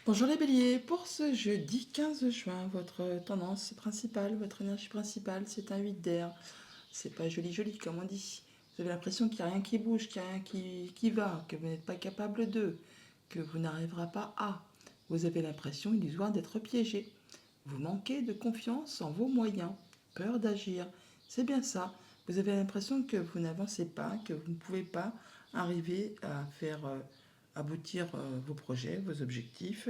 Bonjour les béliers, pour ce jeudi 15 juin, votre tendance principale, votre énergie principale, c'est un 8 d'air. C'est pas joli joli comme on dit. Vous avez l'impression qu'il n'y a rien qui bouge, qu'il n'y a rien qui va, que vous n'êtes pas capable de, que vous n'arriverez pas à. Vous avez l'impression illusoire d'être piégé. Vous manquez de confiance en vos moyens, peur d'agir. C'est bien ça. Vous avez l'impression que vous n'avancez pas, que vous ne pouvez pas arriver à faire aboutir vos projets, vos objectifs,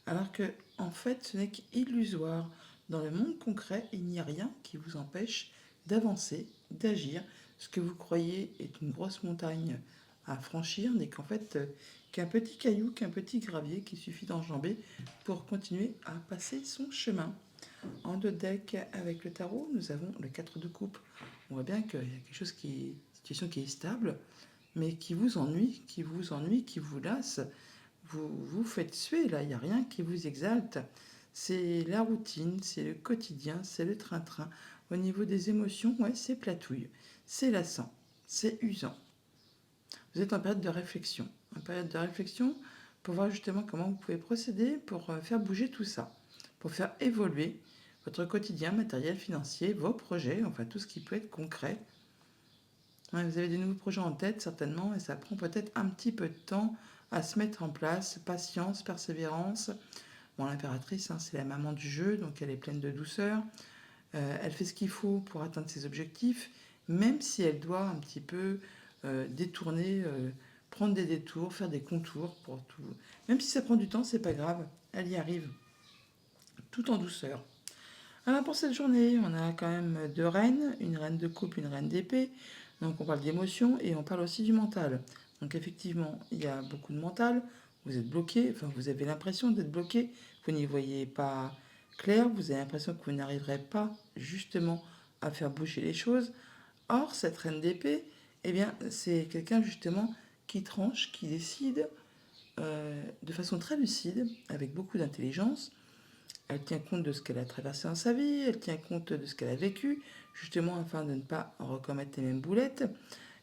alors que en fait ce n'est qu'illusoire. Dans le monde concret, il n'y a rien qui vous empêche d'avancer, d'agir. Ce que vous croyez est une grosse montagne à franchir n'est qu'en fait qu'un petit caillou, qu'un petit gravier qu'il suffit d'enjamber pour continuer à passer son chemin. En deux decks avec le tarot, nous avons le 4 de coupe. On voit bien qu'il y a quelque chose une situation qui est stable, mais qui vous ennuie, qui vous lasse. Vous vous faites suer là, il n'y a rien qui vous exalte. C'est la routine, c'est le quotidien, c'est le train-train. Au niveau des émotions, ouais, c'est platouille, c'est lassant, c'est usant. Vous êtes en période de réflexion. En période de réflexion pour voir justement comment vous pouvez procéder pour faire bouger tout ça, pour faire évoluer votre quotidien matériel, financier, vos projets, enfin tout ce qui peut être concret. Ouais, vous avez des nouveaux projets en tête certainement et ça prend peut-être un petit peu de temps à se mettre en place. Patience, persévérance. Bon, l'impératrice, hein, c'est la maman du jeu, donc elle est pleine de douceur. Elle fait ce qu'il faut pour atteindre ses objectifs, même si elle doit un petit peu détourner, prendre des détours, faire des contours pour tout. Même si ça prend du temps, c'est pas grave, elle y arrive, tout en douceur. Alors pour cette journée, on a quand même deux reines, une reine de coupe, une reine d'épée. Donc on parle d'émotion et on parle aussi du mental. Donc effectivement, il y a beaucoup de mental. Vous êtes bloqué, enfin vous avez l'impression d'être bloqué. Vous n'y voyez pas clair, vous avez l'impression que vous n'arriverez pas justement à faire bouger les choses. Or, cette reine d'épée, eh bien, c'est quelqu'un justement qui tranche, qui décide de façon très lucide, avec beaucoup d'intelligence. Elle tient compte de ce qu'elle a traversé dans sa vie, elle tient compte de ce qu'elle a vécu, justement afin de ne pas recommettre les mêmes boulettes,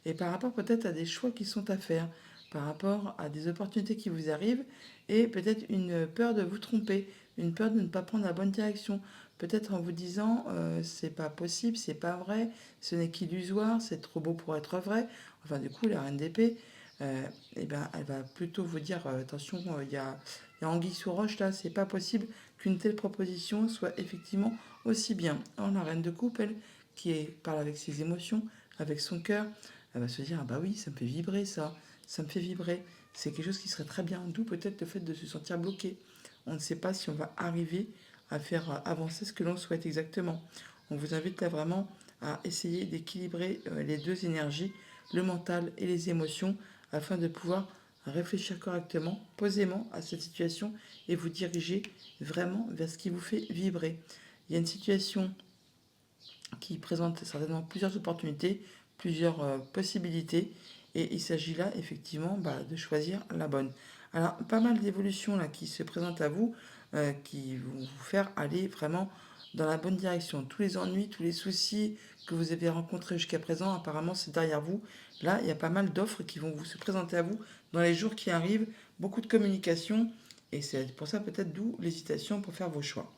et par rapport peut-être à des choix qui sont à faire, par rapport à des opportunités qui vous arrivent, et peut-être une peur de vous tromper, une peur de ne pas prendre la bonne direction, peut-être en vous disant c'est pas possible, c'est pas vrai, ce n'est qu'illusoire, c'est trop beau pour être vrai. Enfin du coup la reine d'épée, eh ben, elle va plutôt vous dire attention, il y a anguille sous roche là, c'est pas possible qu'une telle proposition soit effectivement aussi bien. Or, la reine de coupe, elle, parle avec ses émotions, avec son cœur, elle va se dire ah bah oui, ça me fait vibrer ça me fait vibrer. C'est quelque chose qui serait très bien, d'où peut-être le fait de se sentir bloqué. On ne sait pas si on va arriver à faire avancer ce que l'on souhaite exactement. On vous invite là vraiment à essayer d'équilibrer les deux énergies, le mental et les émotions, afin de pouvoir réfléchir correctement, posément à cette situation et vous diriger vraiment vers ce qui vous fait vibrer. Il y a une situation qui présente certainement plusieurs opportunités, plusieurs possibilités, et il s'agit là effectivement de choisir la bonne. Alors, pas mal d'évolutions là qui se présentent à vous, qui vont vous faire aller vraiment dans la bonne direction. Tous les ennuis, tous les soucis que vous avez rencontrés jusqu'à présent, apparemment c'est derrière vous. Là, il y a pas mal d'offres qui vont vous se présenter à vous dans les jours qui arrivent, beaucoup de communication, et c'est pour ça peut-être d'où l'hésitation pour faire vos choix.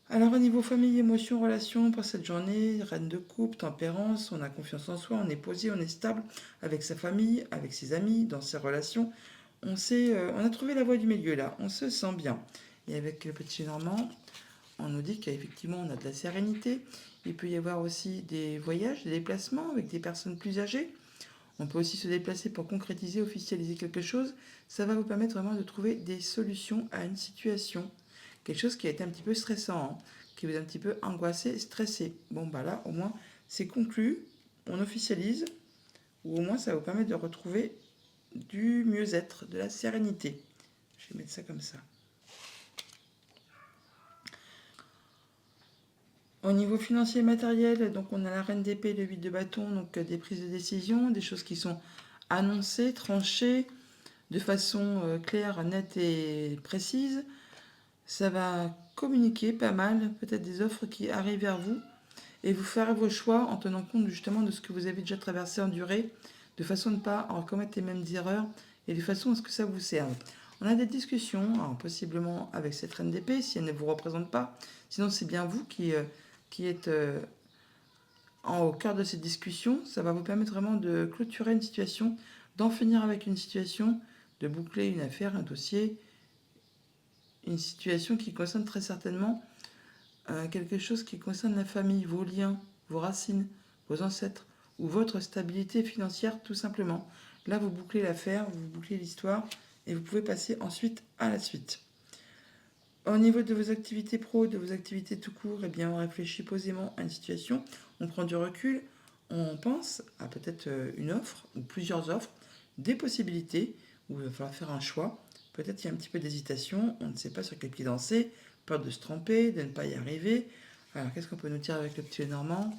Alors au niveau famille, émotions, relations, pour cette journée, reine de coupe, tempérance, on a confiance en soi, on est posé, on est stable avec sa famille, avec ses amis, dans ses relations. On a trouvé la voie du milieu là, on se sent bien. Et avec le petit Normand, on nous dit qu'effectivement on a de la sérénité. Il peut y avoir aussi des voyages, des déplacements avec des personnes plus âgées. On peut aussi se déplacer pour concrétiser, officialiser quelque chose. Ça va vous permettre vraiment de trouver des solutions à une situation. Quelque chose qui a été un petit peu stressant, hein, qui vous a un petit peu angoissé, stressé. Bon, bah là, au moins, c'est conclu, on officialise, ou au moins ça va vous permettre de retrouver du mieux-être, de la sérénité. Je vais mettre ça comme ça. Au niveau financier et matériel, donc on a la reine d'épée, le 8 de bâton, donc des prises de décision, des choses qui sont annoncées, tranchées, de façon claire, nette et précise. Ça va communiquer pas mal, peut-être des offres qui arrivent vers vous, et vous ferez vos choix en tenant compte justement de ce que vous avez déjà traversé, enduré, de façon à ne pas en commettre les mêmes erreurs et de façon à ce que ça vous serve. On a des discussions, alors possiblement avec cette reine d'épée, si elle ne vous représente pas. Sinon, c'est bien vous qui êtes au cœur de cette discussion. Ça va vous permettre vraiment de clôturer une situation, d'en finir avec une situation, de boucler une affaire, un dossier, une situation qui concerne très certainement quelque chose qui concerne la famille, vos liens, vos racines, vos ancêtres, ou votre stabilité financière tout simplement. Là, vous bouclez l'affaire, vous bouclez l'histoire, et vous pouvez passer ensuite à la suite. Au niveau de vos activités pro, de vos activités tout court, eh bien, on réfléchit posément à une situation, on prend du recul, on pense à peut-être une offre ou plusieurs offres, des possibilités, où il va falloir faire un choix. Peut-être il y a un petit peu d'hésitation, on ne sait pas sur quel pied danser, peur de se tromper, de ne pas y arriver. Alors, qu'est-ce qu'on peut nous dire avec le petit Normand?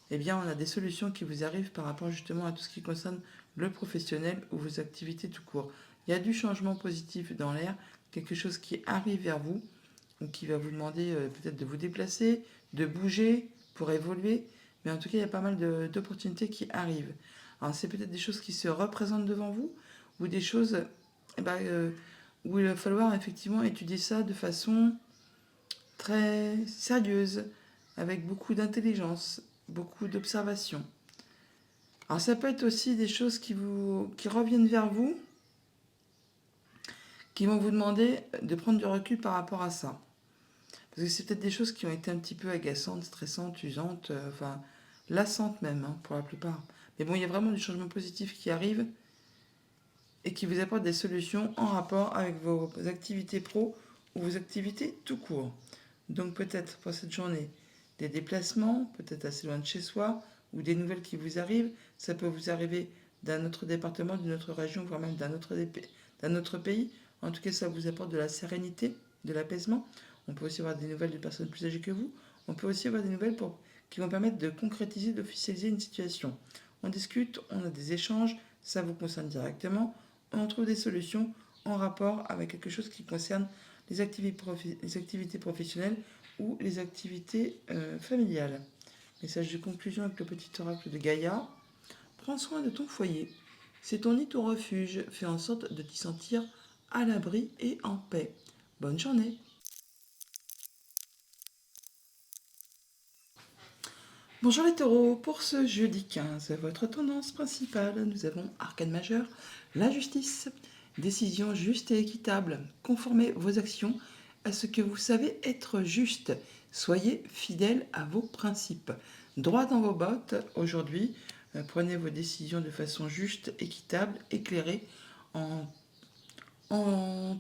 Eh bien, on a des solutions qui vous arrivent par rapport justement à tout ce qui concerne le professionnel ou vos activités tout court. Il y a du changement positif dans l'air, quelque chose qui arrive vers vous ou qui va vous demander peut-être de vous déplacer, de bouger pour évoluer. Mais en tout cas, il y a pas mal d'opportunités qui arrivent. Alors, c'est peut-être des choses qui se représentent devant vous ou des choses où il va falloir effectivement étudier ça de façon très sérieuse, avec beaucoup d'intelligence, beaucoup d'observation. Alors ça peut être aussi des choses qui reviennent vers vous, qui vont vous demander de prendre du recul par rapport à ça. Parce que c'est peut-être des choses qui ont été un petit peu agaçantes, stressantes, usantes, lassantes même, hein, pour la plupart. Mais bon, il y a vraiment du changement positif qui arrive et qui vous apporte des solutions en rapport avec vos activités pro ou vos activités tout court. Donc peut-être pour cette journée, des déplacements, peut-être assez loin de chez soi, ou des nouvelles qui vous arrivent. Ça peut vous arriver d'un autre département, d'une autre région, voire même d'un autre pays. En tout cas, ça vous apporte de la sérénité, de l'apaisement. On peut aussi avoir des nouvelles de personnes plus âgées que vous. On peut aussi avoir des nouvelles qui vont permettre de concrétiser, d'officialiser une situation. On discute, on a des échanges, ça vous concerne directement. On trouve des solutions en rapport avec quelque chose qui concerne les activités professionnelles ou les activités familiales. Message de conclusion avec le petit oracle de Gaïa. Prends soin de ton foyer. C'est ton nid, ton refuge. Fais en sorte de t'y sentir à l'abri et en paix. Bonne journée. Bonjour les taureaux, pour ce jeudi 15, votre tendance principale, nous avons arcane majeur, la justice. Décision juste et équitable. Conformez vos actions à ce que vous savez être juste. Soyez fidèle à vos principes. Droit dans vos bottes, aujourd'hui, prenez vos décisions de façon juste, équitable, éclairée, en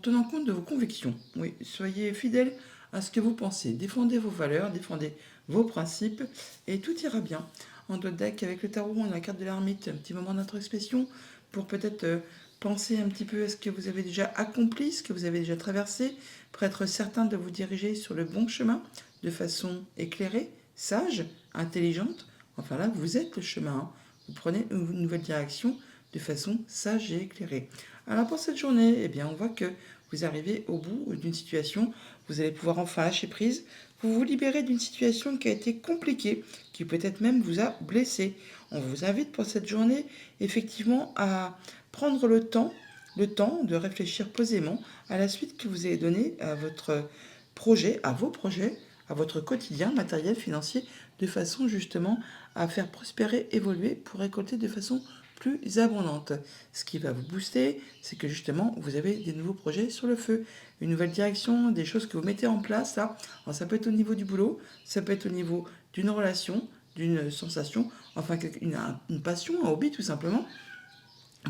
tenant compte de vos convictions. Oui, soyez fidèle à ce que vous pensez. Défendez vos valeurs, défendez vos principes et tout ira bien. En dos de deck, avec le tarot, on a la carte de l'ermite, un petit moment d'introspection pour peut-être penser un petit peu à ce que vous avez déjà accompli, ce que vous avez déjà traversé, pour être certain de vous diriger sur le bon chemin de façon éclairée, sage, intelligente. Enfin là, vous êtes le chemin. Hein. Vous prenez une nouvelle direction de façon sage et éclairée. Alors pour cette journée, eh bien, on voit que vous arrivez au bout d'une situation, vous allez pouvoir enfin lâcher prise, vous vous libérez d'une situation qui a été compliquée, qui peut-être même vous a blessé. On vous invite pour cette journée effectivement à prendre le temps de réfléchir posément à la suite que vous allez donner à votre projet, à vos projets, à votre quotidien matériel, financier, de façon justement à faire prospérer, évoluer pour récolter de façon plus abondante. Ce qui va vous booster, c'est que justement, vous avez des nouveaux projets sur le feu, une nouvelle direction, des choses que vous mettez en place là. Alors, ça peut être au niveau du boulot, ça peut être au niveau d'une relation, d'une sensation, enfin une passion, un hobby tout simplement.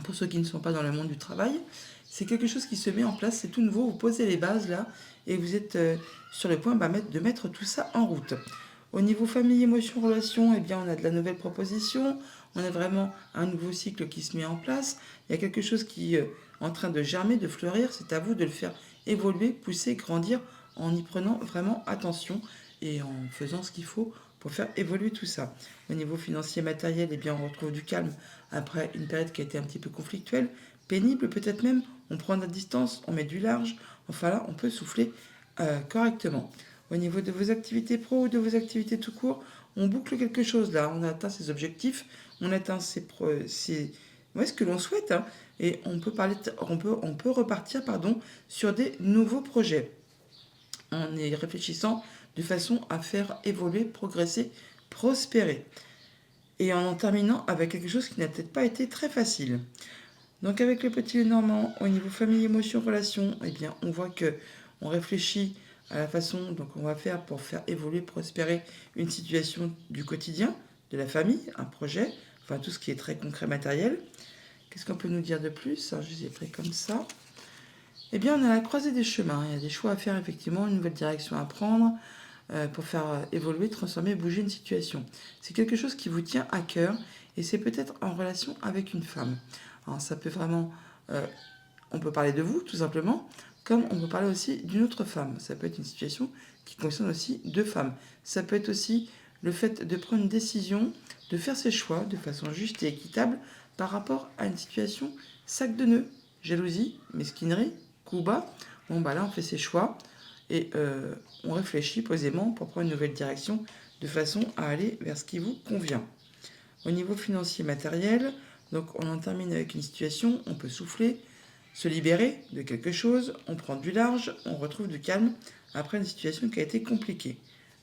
Pour ceux qui ne sont pas dans le monde du travail, c'est quelque chose qui se met en place, c'est tout nouveau, vous posez les bases là et vous êtes sur le point de mettre tout ça en route. Au niveau famille, émotion, relation, eh bien, on a de la nouvelle proposition, on a vraiment un nouveau cycle qui se met en place. Il y a quelque chose qui est en train de germer, de fleurir. C'est à vous de le faire évoluer, pousser, grandir en y prenant vraiment attention et en faisant ce qu'il faut pour faire évoluer tout ça. Au niveau financier, matériel, eh bien, on retrouve du calme après une période qui a été un petit peu conflictuelle, pénible peut-être même. On prend de la distance, on met du large. Enfin là, on peut souffler correctement. Au niveau de vos activités pro ou de vos activités tout court, on boucle quelque chose là, on a atteint ses objectifs, on atteint ce que l'on souhaite, hein, et on peut repartir sur des nouveaux projets en y réfléchissant de façon à faire évoluer, progresser, prospérer. Et en terminant avec quelque chose qui n'a peut-être pas été très facile. Donc avec le petit Normand, au niveau famille, émotion, relation, eh bien on voit que on réfléchit à la façon dont on va faire pour faire évoluer, prospérer une situation du quotidien, de la famille, un projet, enfin tout ce qui est très concret, matériel. Qu'est-ce qu'on peut nous dire de plus? Alors, je les ai pris comme ça. Eh bien, on a la croisée des chemins. Il y a des choix à faire, effectivement, une nouvelle direction à prendre pour faire évoluer, transformer, bouger une situation. C'est quelque chose qui vous tient à cœur et c'est peut-être en relation avec une femme. Alors, ça peut vraiment... on peut parler de vous, tout simplement, comme on peut parler aussi d'une autre femme. Ça peut être une situation qui concerne aussi deux femmes. Ça peut être aussi le fait de prendre une décision, de faire ses choix de façon juste et équitable par rapport à une situation sac de nœuds, jalousie, mesquinerie, coup bas. Bon, bah là, on fait ses choix et on réfléchit posément pour prendre une nouvelle direction de façon à aller vers ce qui vous convient. Au niveau financier matériel, donc on en termine avec une situation, on peut souffler, se libérer de quelque chose, on prend du large, on retrouve du calme après une situation qui a été compliquée.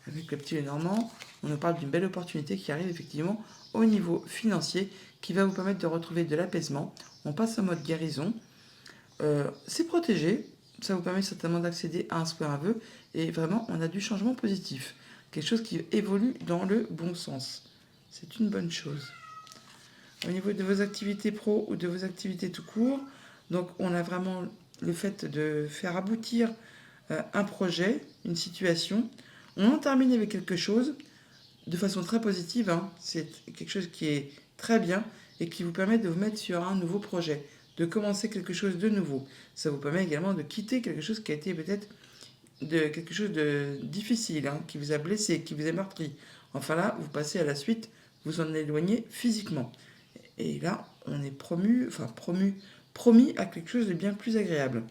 Avec le petit Lenormand, on nous parle d'une belle opportunité qui arrive effectivement au niveau financier qui va vous permettre de retrouver de l'apaisement. On passe en mode guérison. C'est protégé, ça vous permet certainement d'accéder à un souhait, un vœu, et vraiment on a du changement positif. Quelque chose qui évolue dans le bon sens. C'est une bonne chose. Au niveau de vos activités pro ou de vos activités tout court, donc on a vraiment le fait de faire aboutir un projet, une situation. On en termine avec quelque chose de façon très positive. Hein. C'est quelque chose qui est très bien et qui vous permet de vous mettre sur un nouveau projet, de commencer quelque chose de nouveau. Ça vous permet également de quitter quelque chose qui a été peut-être quelque chose de difficile, hein, qui vous a blessé, qui vous a meurtri. Enfin là, vous passez à la suite, vous en éloignez physiquement. Et là, on est promis à quelque chose de bien plus agréable.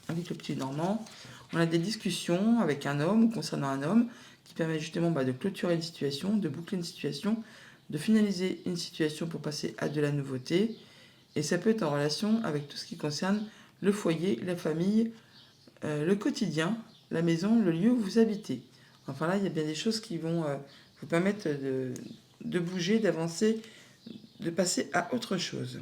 Avec le petit Normand, on a des discussions avec un homme ou concernant un homme qui permet justement de clôturer une situation, de boucler une situation, de finaliser une situation pour passer à de la nouveauté. Et ça peut être en relation avec tout ce qui concerne le foyer, la famille, le quotidien, la maison, le lieu où vous habitez. Enfin là, il y a bien des choses qui vont vous permettre de bouger, d'avancer, de passer à autre chose.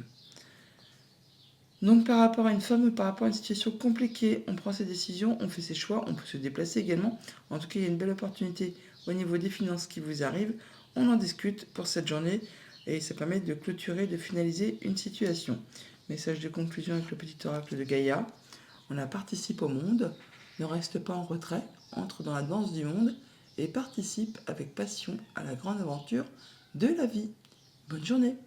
Donc par rapport à une femme ou par rapport à une situation compliquée, on prend ses décisions, on fait ses choix, on peut se déplacer également. En tout cas, il y a une belle opportunité au niveau des finances qui vous arrive. On en discute pour cette journée et ça permet de clôturer, de finaliser une situation. Message de conclusion avec le petit oracle de Gaïa. On a participe au monde, ne reste pas en retrait, entre dans la danse du monde et participe avec passion à la grande aventure de la vie. Bonne journée.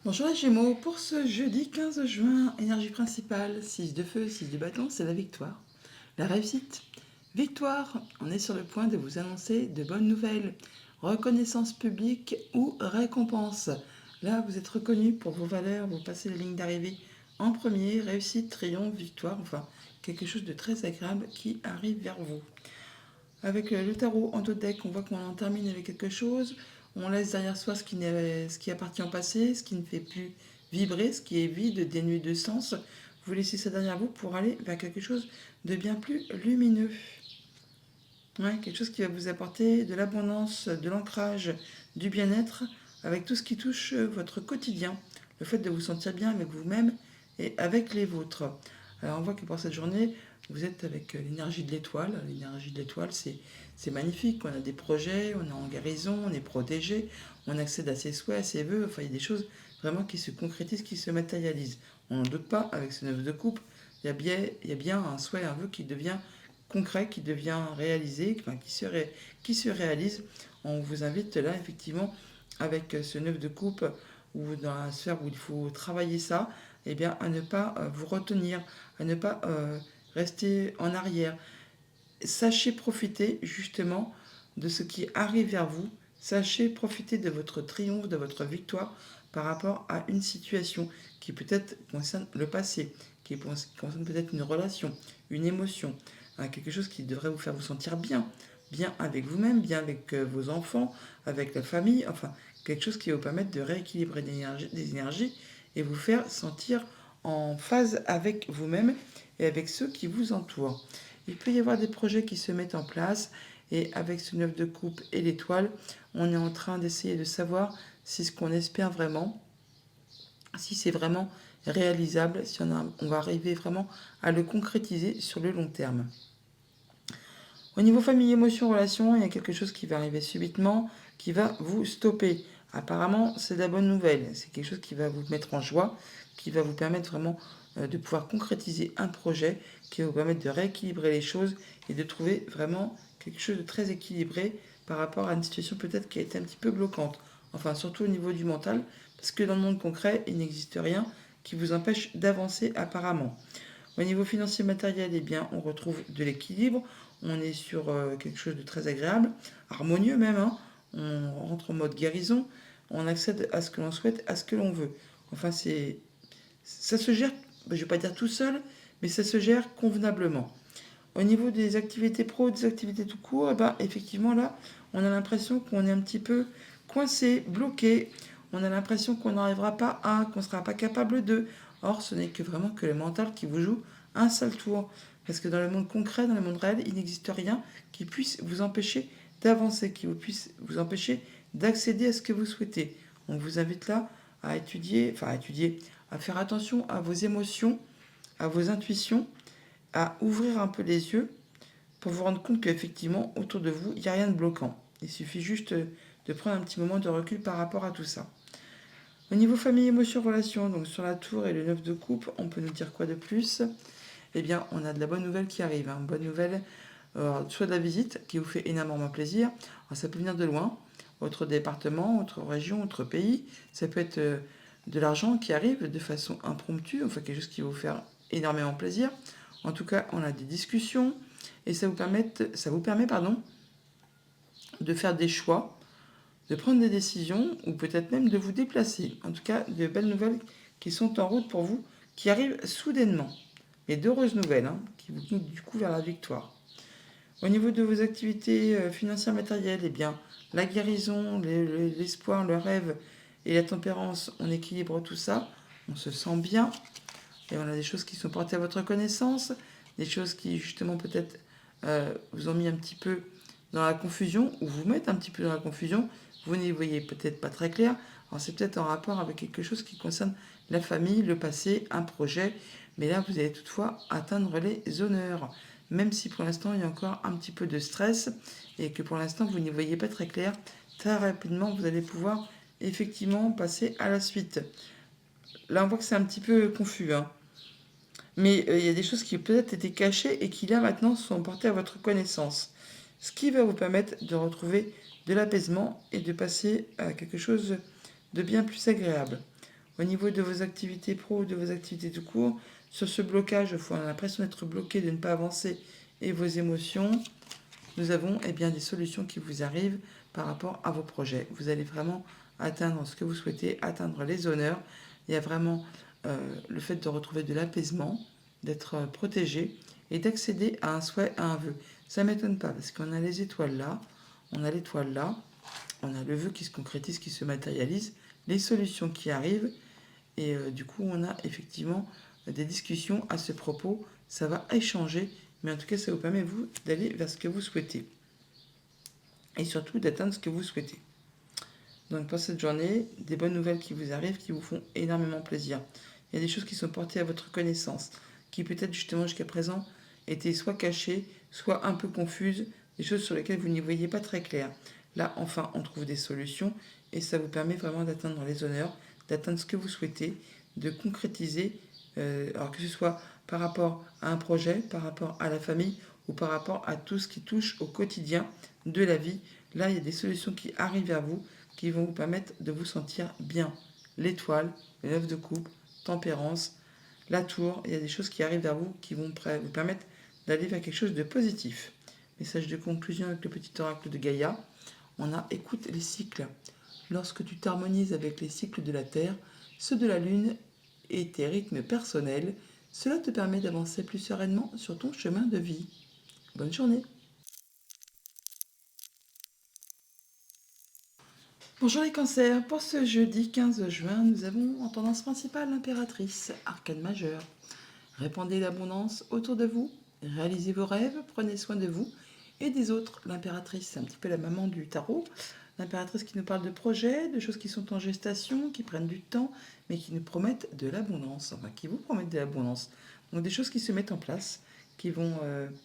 Bonjour les Gémeaux, pour ce jeudi 15 juin, énergie principale, 6 de feu, 6 de bâton, c'est la victoire. La réussite. Victoire, on est sur le point de vous annoncer de bonnes nouvelles. Reconnaissance publique ou récompense. Là, vous êtes reconnu pour vos valeurs, vous passez la ligne d'arrivée en premier, réussite, triomphe, victoire, enfin quelque chose de très agréable qui arrive vers vous. Avec le tarot en deux decks, on voit qu'on en termine avec quelque chose. On laisse derrière soi ce qui appartient au passé, ce qui ne fait plus vibrer, ce qui est vide, dénué de sens. Vous laissez ça derrière vous pour aller vers quelque chose de bien plus lumineux. Ouais, quelque chose qui va vous apporter de l'abondance, de l'ancrage, du bien-être, avec tout ce qui touche votre quotidien. Le fait de vous sentir bien avec vous-même et avec les vôtres. Alors on voit que pour cette journée, vous êtes avec l'énergie de l'étoile. L'énergie de l'étoile, c'est magnifique. On a des projets, on est en guérison, on est protégé, on accède à ses souhaits, à ses vœux. Enfin, il y a des choses vraiment qui se concrétisent, qui se matérialisent. On n'en doute pas, avec ce 9 de coupe, il y a bien un souhait, un vœu qui devient concret, qui devient réalisé, enfin, qui se réalise. On vous invite là, effectivement, avec ce 9 de coupe, ou dans la sphère où il faut travailler ça, eh bien, à ne pas vous retenir, à ne pas rester en arrière. Sachez profiter justement de ce qui arrive vers vous. Sachez profiter de votre triomphe, de votre victoire par rapport à une situation qui peut-être concerne le passé, qui concerne peut-être une relation, une émotion, quelque chose qui devrait vous faire vous sentir bien, bien avec vous-même, bien avec vos enfants, avec la famille, enfin quelque chose qui va vous permettre de rééquilibrer des énergies et vous faire sentir en phase avec vous-même et avec ceux qui vous entourent. Il peut y avoir des projets qui se mettent en place et avec ce 9 de coupe et l'étoile, on est en train d'essayer de savoir si ce qu'on espère vraiment, si c'est vraiment réalisable, si on va arriver vraiment à le concrétiser sur le long terme. Au niveau famille, émotion, relation, il y a quelque chose qui va arriver subitement, qui va vous stopper. Apparemment, c'est de la bonne nouvelle. C'est quelque chose qui va vous mettre en joie, qui va vous permettre vraiment de pouvoir concrétiser un projet, qui va vous permettre de rééquilibrer les choses et de trouver vraiment quelque chose de très équilibré par rapport à une situation peut-être qui a été un petit peu bloquante. Enfin, surtout au niveau du mental, parce que dans le monde concret, il n'existe rien qui vous empêche d'avancer apparemment. Au niveau financier matériel, eh bien, on retrouve de l'équilibre. On est sur quelque chose de très agréable, harmonieux même. Hein. On rentre en mode guérison. On accède à ce que l'on souhaite, à ce que l'on veut. Enfin, ça se gère, je ne vais pas dire tout seul, mais ça se gère convenablement. Au niveau des activités pro, des activités tout court, eh ben, effectivement, là, on a l'impression qu'on est un petit peu coincé, bloqué. On a l'impression qu'on n'arrivera pas à, qu'on ne sera pas capable de. Or, ce n'est que vraiment que le mental qui vous joue un sale tour. Parce que dans le monde concret, dans le monde réel, il n'existe rien qui puisse vous empêcher d'avancer, qui puisse vous empêcher d'accéder à ce que vous souhaitez. On vous invite là à étudier, à faire attention à vos émotions, à vos intuitions, à ouvrir un peu les yeux pour vous rendre compte qu'effectivement, autour de vous, il n'y a rien de bloquant. Il suffit juste de prendre un petit moment de recul par rapport à tout ça. Au niveau famille, émotion, relation, donc sur la tour et le 9 de coupe, on peut nous dire quoi de plus? Eh bien, on a de la bonne nouvelle qui arrive. Hein. Bonne nouvelle, soit de la visite, qui vous fait énormément plaisir. Alors, ça peut venir de loin, autre département, autre région, autre pays. Ça peut être de l'argent qui arrive de façon impromptue, enfin quelque chose qui va vous faire énormément plaisir. En tout cas, on a des discussions et ça vous permet de faire des choix, de prendre des décisions ou peut-être même de vous déplacer. En tout cas, de belles nouvelles qui sont en route pour vous, qui arrivent soudainement. Et d'heureuses nouvelles qui vous guident du coup vers la victoire. Au niveau de vos activités financières matérielles, eh bien, la guérison, l'espoir, le rêve et la tempérance, on équilibre tout ça, on se sent bien, et on a des choses qui sont portées à votre connaissance, des choses qui justement peut-être vous ont mis un petit peu dans la confusion, ou vous mettent un petit peu dans la confusion, vous n'y voyez peut-être pas très clair, alors c'est peut-être en rapport avec quelque chose qui concerne la famille, le passé, un projet, mais là vous allez toutefois atteindre les honneurs, même si pour l'instant il y a encore un petit peu de stress, et que pour l'instant vous n'y voyez pas très clair, très rapidement vous allez pouvoir effectivement passer à la suite. Là on voit que c'est un petit peu confus, hein. Mais il y a des choses qui peut-être étaient cachées et qui là maintenant sont portées à votre connaissance. Ce qui va vous permettre de retrouver de l'apaisement et de passer à quelque chose de bien plus agréable. Au niveau de vos activités pro ou de vos activités tout court, sur ce blocage, on a l'impression d'être bloqué, de ne pas avancer et vos émotions, nous avons bien, des solutions qui vous arrivent par rapport à vos projets. Vous allez vraiment atteindre ce que vous souhaitez, atteindre les honneurs. Il y a vraiment le fait de retrouver de l'apaisement, d'être protégé et d'accéder à un souhait, à un vœu. Ça ne m'étonne pas parce qu'on a les étoiles là, on a l'étoile là, on a le vœu qui se concrétise, qui se matérialise, les solutions qui arrivent et du coup on a effectivement des discussions à ce propos. Ça va échanger, mais en tout cas ça vous permet vous d'aller vers ce que vous souhaitez et surtout d'atteindre ce que vous souhaitez. Donc pour cette journée, des bonnes nouvelles qui vous arrivent, qui vous font énormément plaisir. Il y a des choses qui sont portées à votre connaissance, qui peut-être justement jusqu'à présent étaient soit cachées, soit un peu confuses, des choses sur lesquelles vous n'y voyez pas très clair. Là, enfin, on trouve des solutions et ça vous permet vraiment d'atteindre les honneurs, d'atteindre ce que vous souhaitez, de concrétiser, alors que ce soit par rapport à un projet, par rapport à la famille ou par rapport à tout ce qui touche au quotidien de la vie. Là, il y a des solutions qui arrivent à vous, qui vont vous permettre de vous sentir bien. L'étoile, l'œuf de coupe, tempérance, la tour, il y a des choses qui arrivent vers vous qui vont vous permettre d'aller vers quelque chose de positif. Message de conclusion avec le petit oracle de Gaïa. On a écoute les cycles. Lorsque tu t'harmonises avec les cycles de la Terre, ceux de la Lune et tes rythmes personnels, cela te permet d'avancer plus sereinement sur ton chemin de vie. Bonne journée! Bonjour les cancers, pour ce jeudi 15 juin, nous avons en tendance principale l'impératrice, arcane majeur. Répandez l'abondance autour de vous, réalisez vos rêves, prenez soin de vous et des autres. L'impératrice, c'est un petit peu la maman du tarot. L'impératrice qui nous parle de projets, de choses qui sont en gestation, qui prennent du temps, mais qui nous promettent de l'abondance, enfin qui vous promettent de l'abondance. Donc des choses qui se mettent en place, qui vont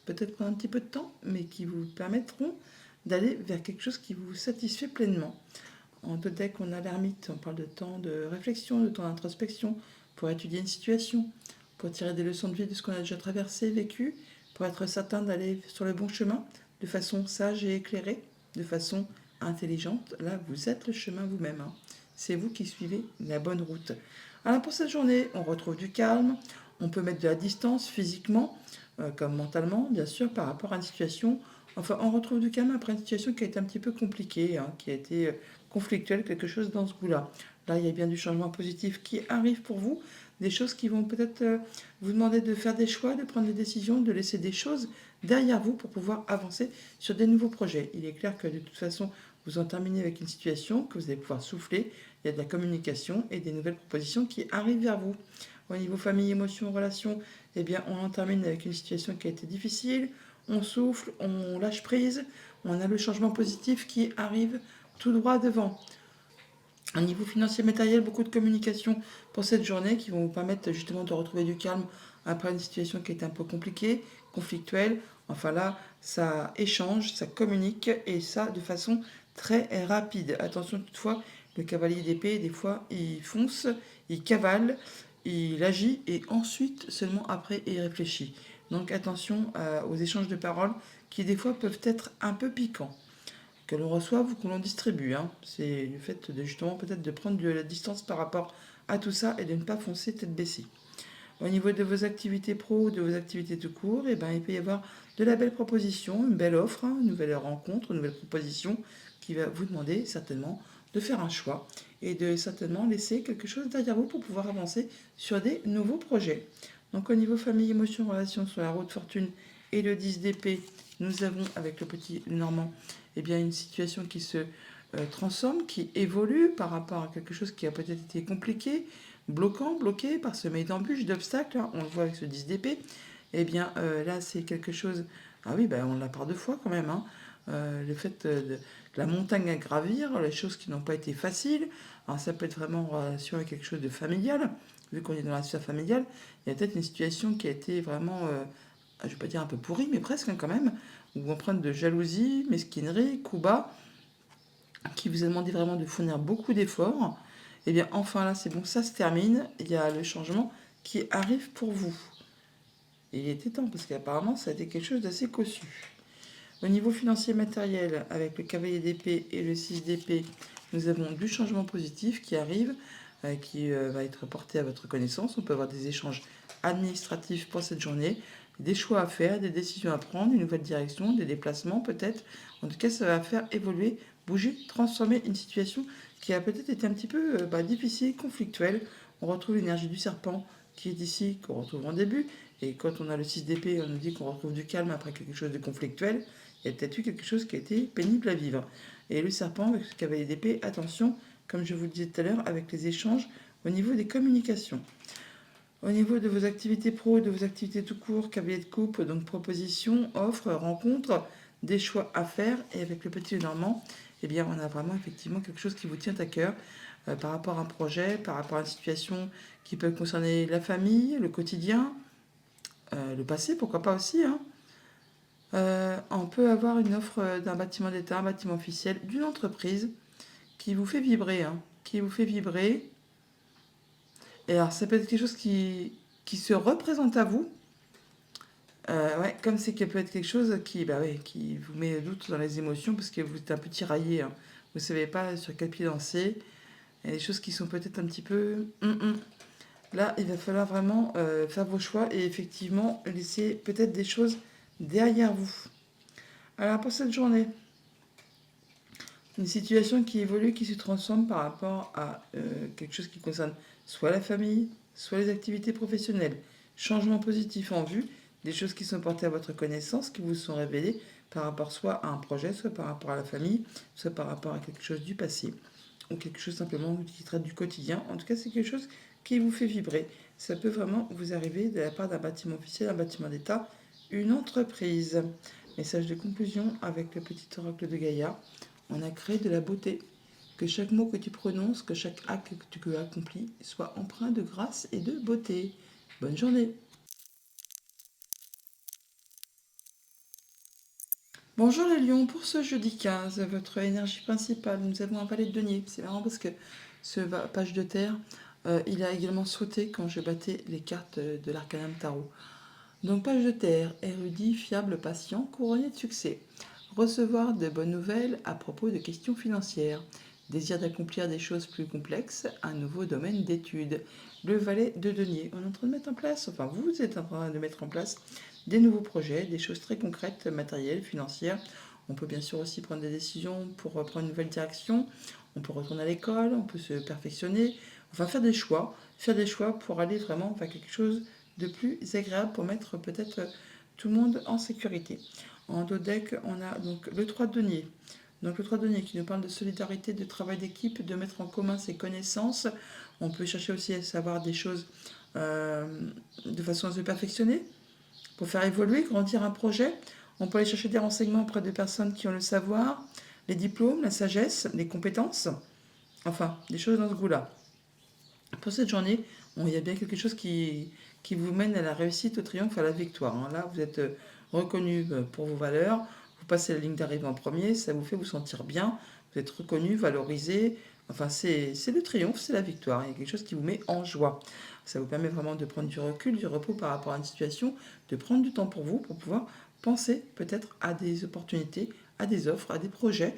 peut-être prendre un petit peu de temps, mais qui vous permettront d'aller vers quelque chose qui vous satisfait pleinement. En deux decks, on a l'ermite, on parle de temps de réflexion, de temps d'introspection, pour étudier une situation, pour tirer des leçons de vie de ce qu'on a déjà traversé, vécu, pour être certain d'aller sur le bon chemin, de façon sage et éclairée, de façon intelligente. Là, vous êtes le chemin vous-même, hein. C'est vous qui suivez la bonne route. Alors pour cette journée, on retrouve du calme, on peut mettre de la distance physiquement, comme mentalement, bien sûr, par rapport à une situation. Enfin, on retrouve du calme après une situation qui a été un petit peu compliquée, hein, qui a été conflictuelle, quelque chose dans ce goût-là. Là, il y a bien du changement positif qui arrive pour vous, des choses qui vont peut-être vous demander de faire des choix, de prendre des décisions, de laisser des choses derrière vous pour pouvoir avancer sur des nouveaux projets. Il est clair que de toute façon, vous en terminez avec une situation, que vous allez pouvoir souffler, il y a de la communication et des nouvelles propositions qui arrivent vers vous. Au niveau famille, émotions, relations, eh bien, on en termine avec une situation qui a été difficile, on souffle, on lâche prise, on a le changement positif qui arrive tout droit devant. Au niveau financier matériel, beaucoup de communication pour cette journée qui vont vous permettre justement de retrouver du calme après une situation qui est un peu compliquée, conflictuelle. Enfin là, ça échange, ça communique et ça de façon très rapide. Attention toutefois, le cavalier d'épée, des fois, il fonce, il cavale, il agit et ensuite, seulement après, il réfléchit. Donc attention aux échanges de paroles qui des fois peuvent être un peu piquants que l'on reçoive ou que l'on distribue, hein. C'est le fait de justement peut-être de prendre de la distance par rapport à tout ça et de ne pas foncer tête baissée. Au niveau de vos activités pro, de vos activités tout court, eh ben, il peut y avoir de la belle proposition, une belle offre, hein, une nouvelle rencontre, une nouvelle proposition qui va vous demander certainement de faire un choix et de certainement laisser quelque chose derrière vous pour pouvoir avancer sur des nouveaux projets. Donc au niveau famille, émotion, relation sur la route fortune et le 10 d'épée, nous avons avec le petit Normand eh bien, une situation qui se transforme, qui évolue par rapport à quelque chose qui a peut-être été compliqué, bloquant, bloqué, parsemé d'embûches, d'obstacles, hein, on le voit avec ce 10 d'épée, eh bien là c'est quelque chose, ah oui, ben, on l'a par deux fois quand même, hein. Le fait de la montagne à gravir, les choses qui n'ont pas été faciles, alors ça peut être vraiment en relation avec quelque chose de familial, vu qu'on est dans la sphère familiale, il y a peut-être une situation qui a été vraiment, je ne vais pas dire un peu pourrie, mais presque hein, quand même, où on prend de jalousie, mesquinerie, coups bas, qui vous a demandé vraiment de fournir beaucoup d'efforts, et bien enfin là c'est bon, ça se termine, il y a le changement qui arrive pour vous. Et il était temps, parce qu'apparemment ça a été quelque chose d'assez cossu. Au niveau financier matériel, avec le cavalier d'épée et le 6 d'épée, nous avons du changement positif qui arrive, qui va être porté à votre connaissance. On peut avoir des échanges administratifs pour cette journée, des choix à faire, des décisions à prendre, une nouvelle direction, des déplacements peut-être. En tout cas, ça va faire évoluer, bouger, transformer une situation qui a peut-être été un petit peu difficile, conflictuelle. On retrouve l'énergie du serpent qui est ici, qu'on retrouve en début. Et quand on a le 6 d'épée, on nous dit qu'on retrouve du calme après quelque chose de conflictuel. Il y a peut-être eu quelque chose qui a été pénible à vivre. Et le serpent, avec ce cavalier d'épée, attention, comme je vous le disais tout à l'heure, avec les échanges au niveau des communications. Au niveau de vos activités pro, de vos activités tout court, cavalier de coupe, donc propositions, offres, rencontres, des choix à faire. Et avec le petit Normand, eh bien, on a vraiment effectivement quelque chose qui vous tient à cœur par rapport à un projet, par rapport à une situation qui peut concerner la famille, le quotidien, le passé, pourquoi pas aussi, hein. On peut avoir une offre d'un bâtiment d'État, un bâtiment officiel, d'une entreprise qui vous fait vibrer, hein, qui vous fait vibrer. Et alors, ça peut être quelque chose qui se représente à vous. Ouais, comme c'est qu'il peut être quelque chose qui, bah ouais, qui vous met doute dans les émotions parce que vous êtes un peu tiraillé, hein. Vous ne savez pas sur quel pied danser. Il y a des choses qui sont peut-être un petit peu... Là, il va falloir vraiment faire vos choix et effectivement laisser peut-être des choses derrière vous. Alors, pour cette journée, une situation qui évolue, qui se transforme par rapport à quelque chose qui concerne soit la famille, soit les activités professionnelles. Changement positif en vue, des choses qui sont portées à votre connaissance, qui vous sont révélées par rapport soit à un projet, soit par rapport à la famille, soit par rapport à quelque chose du passé. ou quelque chose simplement qui traite du quotidien. En tout cas, c'est quelque chose qui vous fait vibrer. Ça peut vraiment vous arriver de la part d'un bâtiment officiel, un bâtiment d'État, une entreprise. Message de conclusion avec le petit oracle de Gaïa. On a créé de la beauté. Que chaque mot que tu prononces, que chaque acte que tu accomplis soit empreint de grâce et de beauté. Bonne journée. Bonjour les lions, pour ce jeudi 15, votre énergie principale, nous avons un valet de denier. C'est marrant parce que ce page de terre, il a également sauté quand je battais les cartes de l'arcanum tarot. Donc page de terre, érudit, fiable, patient, couronné de succès. Recevoir de bonnes nouvelles à propos de questions financières. Désir d'accomplir des choses plus complexes, un nouveau domaine d'études. Le valet de denier, on est en train de mettre en place, enfin vous êtes en train de mettre en place des nouveaux projets, des choses très concrètes, matérielles, financières. On peut bien sûr aussi prendre des décisions pour prendre une nouvelle direction. On peut retourner à l'école, on peut se perfectionner, enfin faire des choix pour aller vraiment vers quelque chose de plus agréable pour mettre peut-être tout le monde en sécurité. En dos deck, on a donc le 3 de denier. Donc le 3 de denier qui nous parle de solidarité, de travail d'équipe, de mettre en commun ses connaissances. On peut chercher aussi à savoir des choses de façon à se perfectionner, pour faire évoluer, grandir un projet. On peut aller chercher des renseignements auprès de personnes qui ont le savoir, les diplômes, la sagesse, les compétences. Enfin, des choses dans ce goût-là. Pour cette journée, il y a bien quelque chose qui vous mène à la réussite, au triomphe, à la victoire. Hein. Là, vous êtes reconnu pour vos valeurs, vous passez la ligne d'arrivée en premier, ça vous fait vous sentir bien, vous êtes reconnu, valorisé. Enfin, c'est le triomphe, c'est la victoire. Il y a quelque chose qui vous met en joie. Ça vous permet vraiment de prendre du recul, du repos par rapport à une situation, de prendre du temps pour vous, pour pouvoir penser peut-être à des opportunités, à des offres, à des projets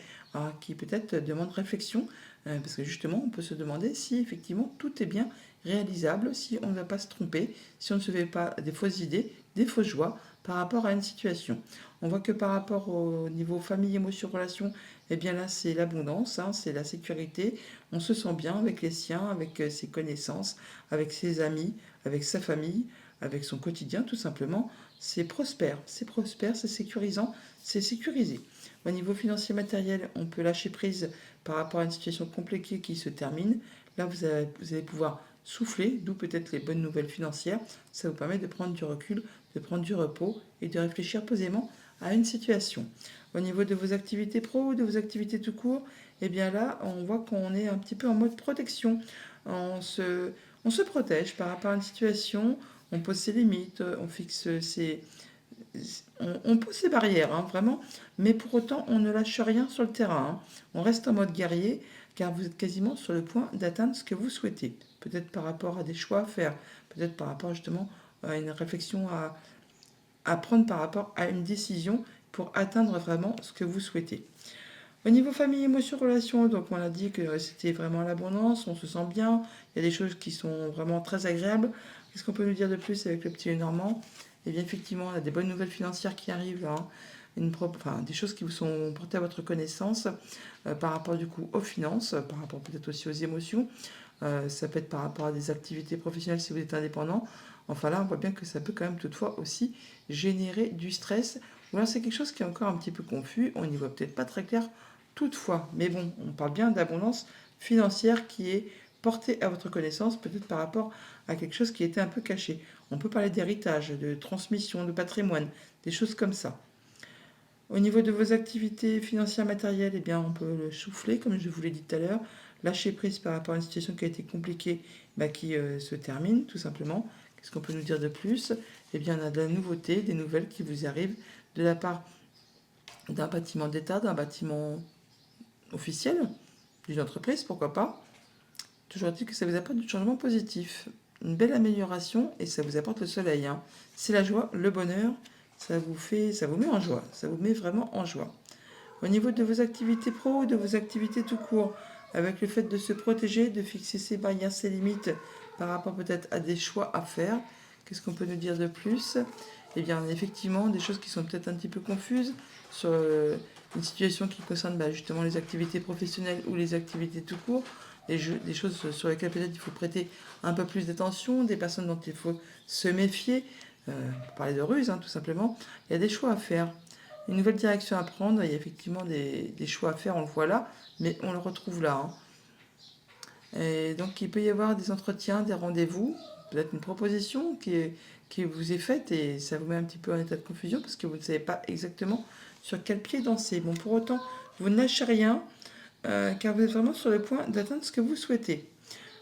qui peut-être demandent réflexion, parce que justement, on peut se demander si effectivement tout est bien réalisable, si on ne va pas se tromper, si on ne se fait pas des fausses idées, des fausses joies par rapport à une situation. On voit que par rapport au niveau famille, émotion, relation, eh bien là c'est l'abondance, hein, c'est la sécurité. On se sent bien avec les siens, avec ses connaissances, avec ses amis, avec sa famille, avec son quotidien tout simplement. C'est prospère, c'est sécurisant, c'est sécurisé. Au niveau financier matériel, on peut lâcher prise par rapport à une situation compliquée qui se termine. Là, vous allez pouvoir souffler, d'où peut-être les bonnes nouvelles financières. Ça vous permet de prendre du recul, de prendre du repos et de réfléchir posément à une situation. Au niveau de vos activités pro ou de vos activités tout court, eh bien là, on voit qu'on est un petit peu en mode protection. On se protège par rapport à une situation, on pose ses limites, on fixe on pose ses barrières, hein, vraiment, mais pour autant, on ne lâche rien sur le terrain. Hein. On reste en mode guerrier, car vous êtes quasiment sur le point d'atteindre ce que vous souhaitez. Peut-être par rapport à des choix à faire, peut-être par rapport justement à une réflexion à prendre par rapport à une décision pour atteindre vraiment ce que vous souhaitez. Au niveau famille, émotion, relation, donc on a dit que c'était vraiment l'abondance, on se sent bien, il y a des choses qui sont vraiment très agréables. Qu'est-ce qu'on peut nous dire de plus avec le petit Normand? Eh bien effectivement, on a des bonnes nouvelles financières qui arrivent, hein, des choses qui vous sont portées à votre connaissance par rapport du coup aux finances, par rapport peut-être aussi aux émotions. Ça peut être par rapport à des activités professionnelles si vous êtes indépendant. Enfin là, on voit bien que ça peut quand même toutefois aussi générer du stress. Ou là, c'est quelque chose qui est encore un petit peu confus, on n'y voit peut-être pas très clair toutefois. Mais bon, on parle bien d'abondance financière qui est portée à votre connaissance, peut-être par rapport à quelque chose qui était un peu caché. On peut parler d'héritage, de transmission, de patrimoine, des choses comme ça. Au niveau de vos activités financières matérielles, eh bien, on peut le souffler, comme je vous l'ai dit tout à l'heure, lâcher prise par rapport à une situation qui a été compliquée, qui se termine, tout simplement. Qu'est-ce qu'on peut nous dire de plus? Eh bien, on a de la nouveauté, des nouvelles qui vous arrivent de la part d'un bâtiment d'État, d'un bâtiment officiel, d'une entreprise, pourquoi pas. Toujours dit que ça vous apporte du changement positif, une belle amélioration et ça vous apporte le soleil. Hein. C'est la joie, le bonheur, ça vous met en joie, ça vous met vraiment en joie. Au niveau de vos activités pro, de vos activités tout court, avec le fait de se protéger, de fixer ses barrières, ses limites par rapport peut-être à des choix à faire, qu'est-ce qu'on peut nous dire de plus? Eh bien, effectivement, des choses qui sont peut-être un petit peu confuses sur une situation qui concerne justement les activités professionnelles ou les activités tout court, des choses sur lesquelles peut-être il faut prêter un peu plus d'attention, des personnes dont il faut se méfier, pour parler de ruse, hein, tout simplement. Il y a des choix à faire. Une nouvelle direction à prendre, il y a effectivement des choix à faire, on le voit là, mais on le retrouve là. Hein. Et donc il peut y avoir des entretiens, des rendez-vous, peut-être une proposition qui vous est faite et ça vous met un petit peu en état de confusion parce que vous ne savez pas exactement sur quel pied danser. Bon, pour autant, vous ne lâchez rien car vous êtes vraiment sur le point d'atteindre ce que vous souhaitez.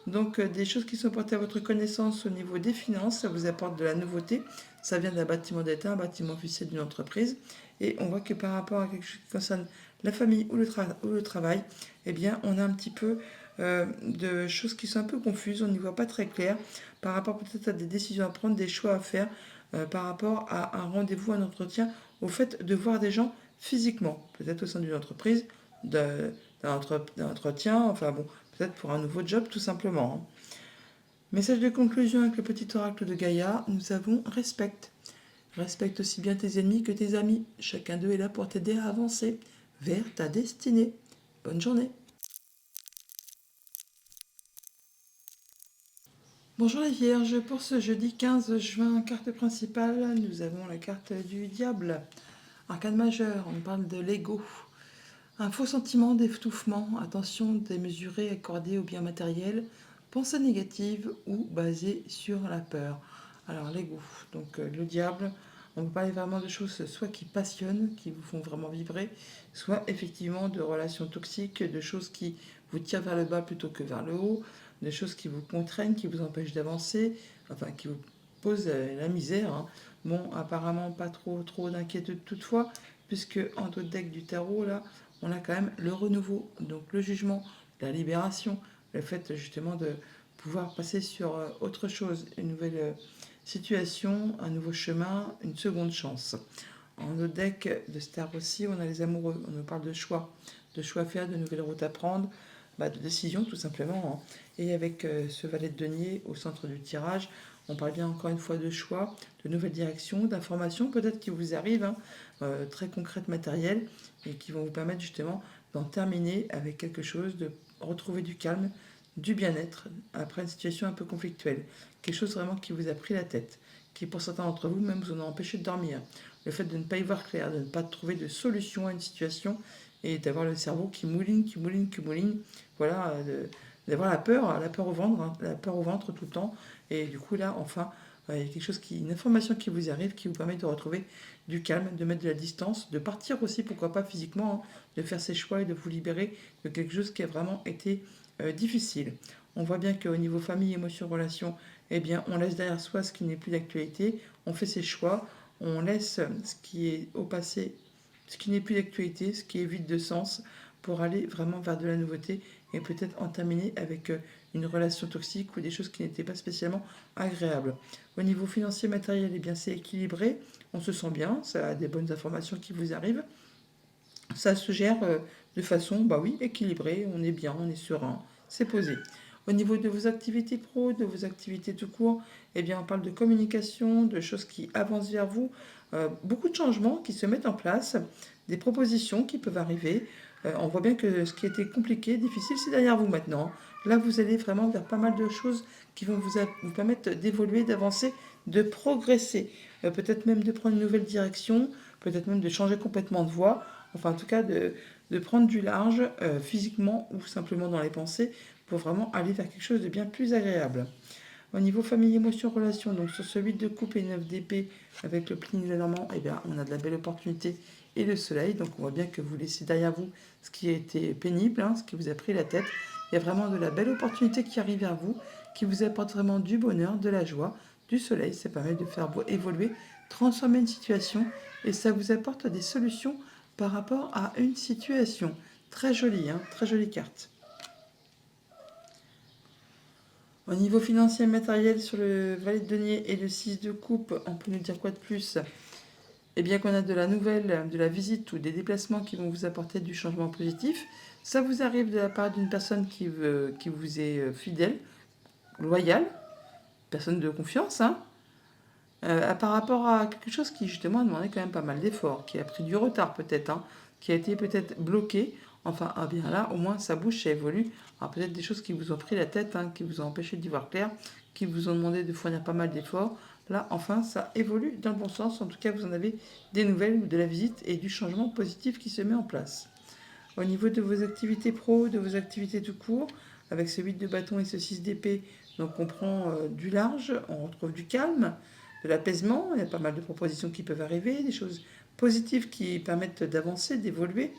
Donc des choses qui sont portées à votre connaissance au niveau des finances, ça vous apporte de la nouveauté. Ça vient d'un bâtiment d'État, un bâtiment officiel d'une entreprise. Et on voit que par rapport à quelque chose qui concerne la famille ou le travail, eh bien on a un petit peu de choses qui sont un peu confuses, on n'y voit pas très clair par rapport peut-être à des décisions à prendre, des choix à faire, par rapport à un rendez-vous, un entretien, au fait de voir des gens physiquement, peut-être au sein d'une entreprise, d'un entretien, enfin bon, peut-être pour un nouveau job tout simplement, hein. Message de conclusion avec le petit oracle de Gaïa, nous avons respecte. Respecte aussi bien tes ennemis que tes amis. Chacun d'eux est là pour t'aider à avancer vers ta destinée. Bonne journée. Bonjour les Vierges, pour ce jeudi 15 juin, carte principale, nous avons la carte du diable. Arcane majeur, on parle de l'ego. Un faux sentiment d'étouffement, attention démesurée accordée au bien matériel, pensée négative ou basée sur la peur. Alors l'ego, donc le diable, on peut parler vraiment de choses soit qui passionnent, qui vous font vraiment vibrer, soit effectivement de relations toxiques, de choses qui vous tirent vers le bas plutôt que vers le haut, des choses qui vous contraignent, qui vous empêchent d'avancer, enfin qui vous posent la misère, hein. Bon, apparemment pas trop d'inquiétude toutefois, puisque en d'autres decks du tarot, là, on a quand même le renouveau, donc le jugement, la libération, le fait justement de pouvoir passer sur autre chose, une nouvelle situation, un nouveau chemin, une seconde chance. En notre deck de Star aussi, on a les amoureux, on nous parle de choix à faire, de nouvelles routes à prendre, de décision tout simplement, hein. Et avec ce valet de denier au centre du tirage, on parle bien encore une fois de choix, de nouvelles directions, d'informations peut-être qui vous arrivent, hein, très concrètes, matérielles, et qui vont vous permettre justement d'en terminer avec quelque chose, de retrouver du calme, du bien-être après une situation un peu conflictuelle. Quelque chose vraiment qui vous a pris la tête, qui pour certains d'entre vous même vous en a empêché de dormir. Le fait de ne pas y voir clair, de ne pas trouver de solution à une situation et d'avoir le cerveau qui mouline, qui mouline, qui mouline. Voilà, d'avoir la peur au ventre, hein, la peur au ventre tout le temps. Et du coup là, enfin, il y a quelque chose une information qui vous arrive qui vous permet de retrouver du calme, de mettre de la distance, de partir aussi, pourquoi pas physiquement, hein, de faire ses choix et de vous libérer de quelque chose qui a vraiment été difficile. On voit bien qu'au niveau famille, émotion, relation, eh bien, on laisse derrière soi ce qui n'est plus d'actualité, on fait ses choix, on laisse ce qui est au passé, ce qui n'est plus d'actualité, ce qui est vide de sens, pour aller vraiment vers de la nouveauté et peut-être en terminer avec une relation toxique ou des choses qui n'étaient pas spécialement agréables. Au niveau financier, matériel, eh bien, c'est équilibré, on se sent bien, ça a des bonnes informations qui vous arrivent, ça se gère de façon, oui, équilibrée, on est bien, on est serein, c'est posé. Au niveau de vos activités pro, de vos activités tout court, eh bien, on parle de communication, de choses qui avancent vers vous, beaucoup de changements qui se mettent en place, des propositions qui peuvent arriver. On voit bien que ce qui était compliqué, difficile, c'est derrière vous maintenant. Là, vous allez vraiment vers pas mal de choses qui vont vous permettre d'évoluer, d'avancer, de progresser, peut-être même de prendre une nouvelle direction, peut-être même de changer complètement de voie. Enfin, en tout cas, de prendre du large physiquement ou simplement dans les pensées pour vraiment aller vers quelque chose de bien plus agréable. Au niveau famille, émotion, relation, donc sur ce 8 de coupe et 9 d'épée avec le pli-normand, eh bien, on a de la belle opportunité et le soleil. Donc on voit bien que vous laissez derrière vous ce qui a été pénible, hein, ce qui vous a pris la tête. Il y a vraiment de la belle opportunité qui arrive à vous, qui vous apporte vraiment du bonheur, de la joie, du soleil. Ça permet de faire évoluer, transformer une situation et ça vous apporte des solutions par rapport à une situation. Très jolie, hein, très jolie carte. Au niveau financier et matériel, sur le valet de denier et le 6 de coupe, on peut nous dire quoi de plus? Eh bien qu'on a de la nouvelle, de la visite ou des déplacements qui vont vous apporter du changement positif. Ça vous arrive de la part d'une personne qui vous est fidèle, loyale, personne de confiance, hein, par rapport à quelque chose qui justement a demandé quand même pas mal d'efforts, qui a pris du retard peut-être, hein, qui a été peut-être bloqué. Enfin, bien là, au moins ça bouge, ça évolue. Alors peut-être des choses qui vous ont pris la tête, hein, qui vous ont empêché d'y voir clair, qui vous ont demandé de fournir pas mal d'efforts. Là, enfin, ça évolue dans le bon sens. En tout cas, vous en avez des nouvelles ou de la visite et du changement positif qui se met en place. Au niveau de vos activités pro, de vos activités tout court, avec ce 8 de bâton et ce 6 d'épée. Donc on prend du large, on retrouve du calme, de l'apaisement. Il y a pas mal de propositions qui peuvent arriver, des choses positives qui permettent d'avancer, d'évoluer.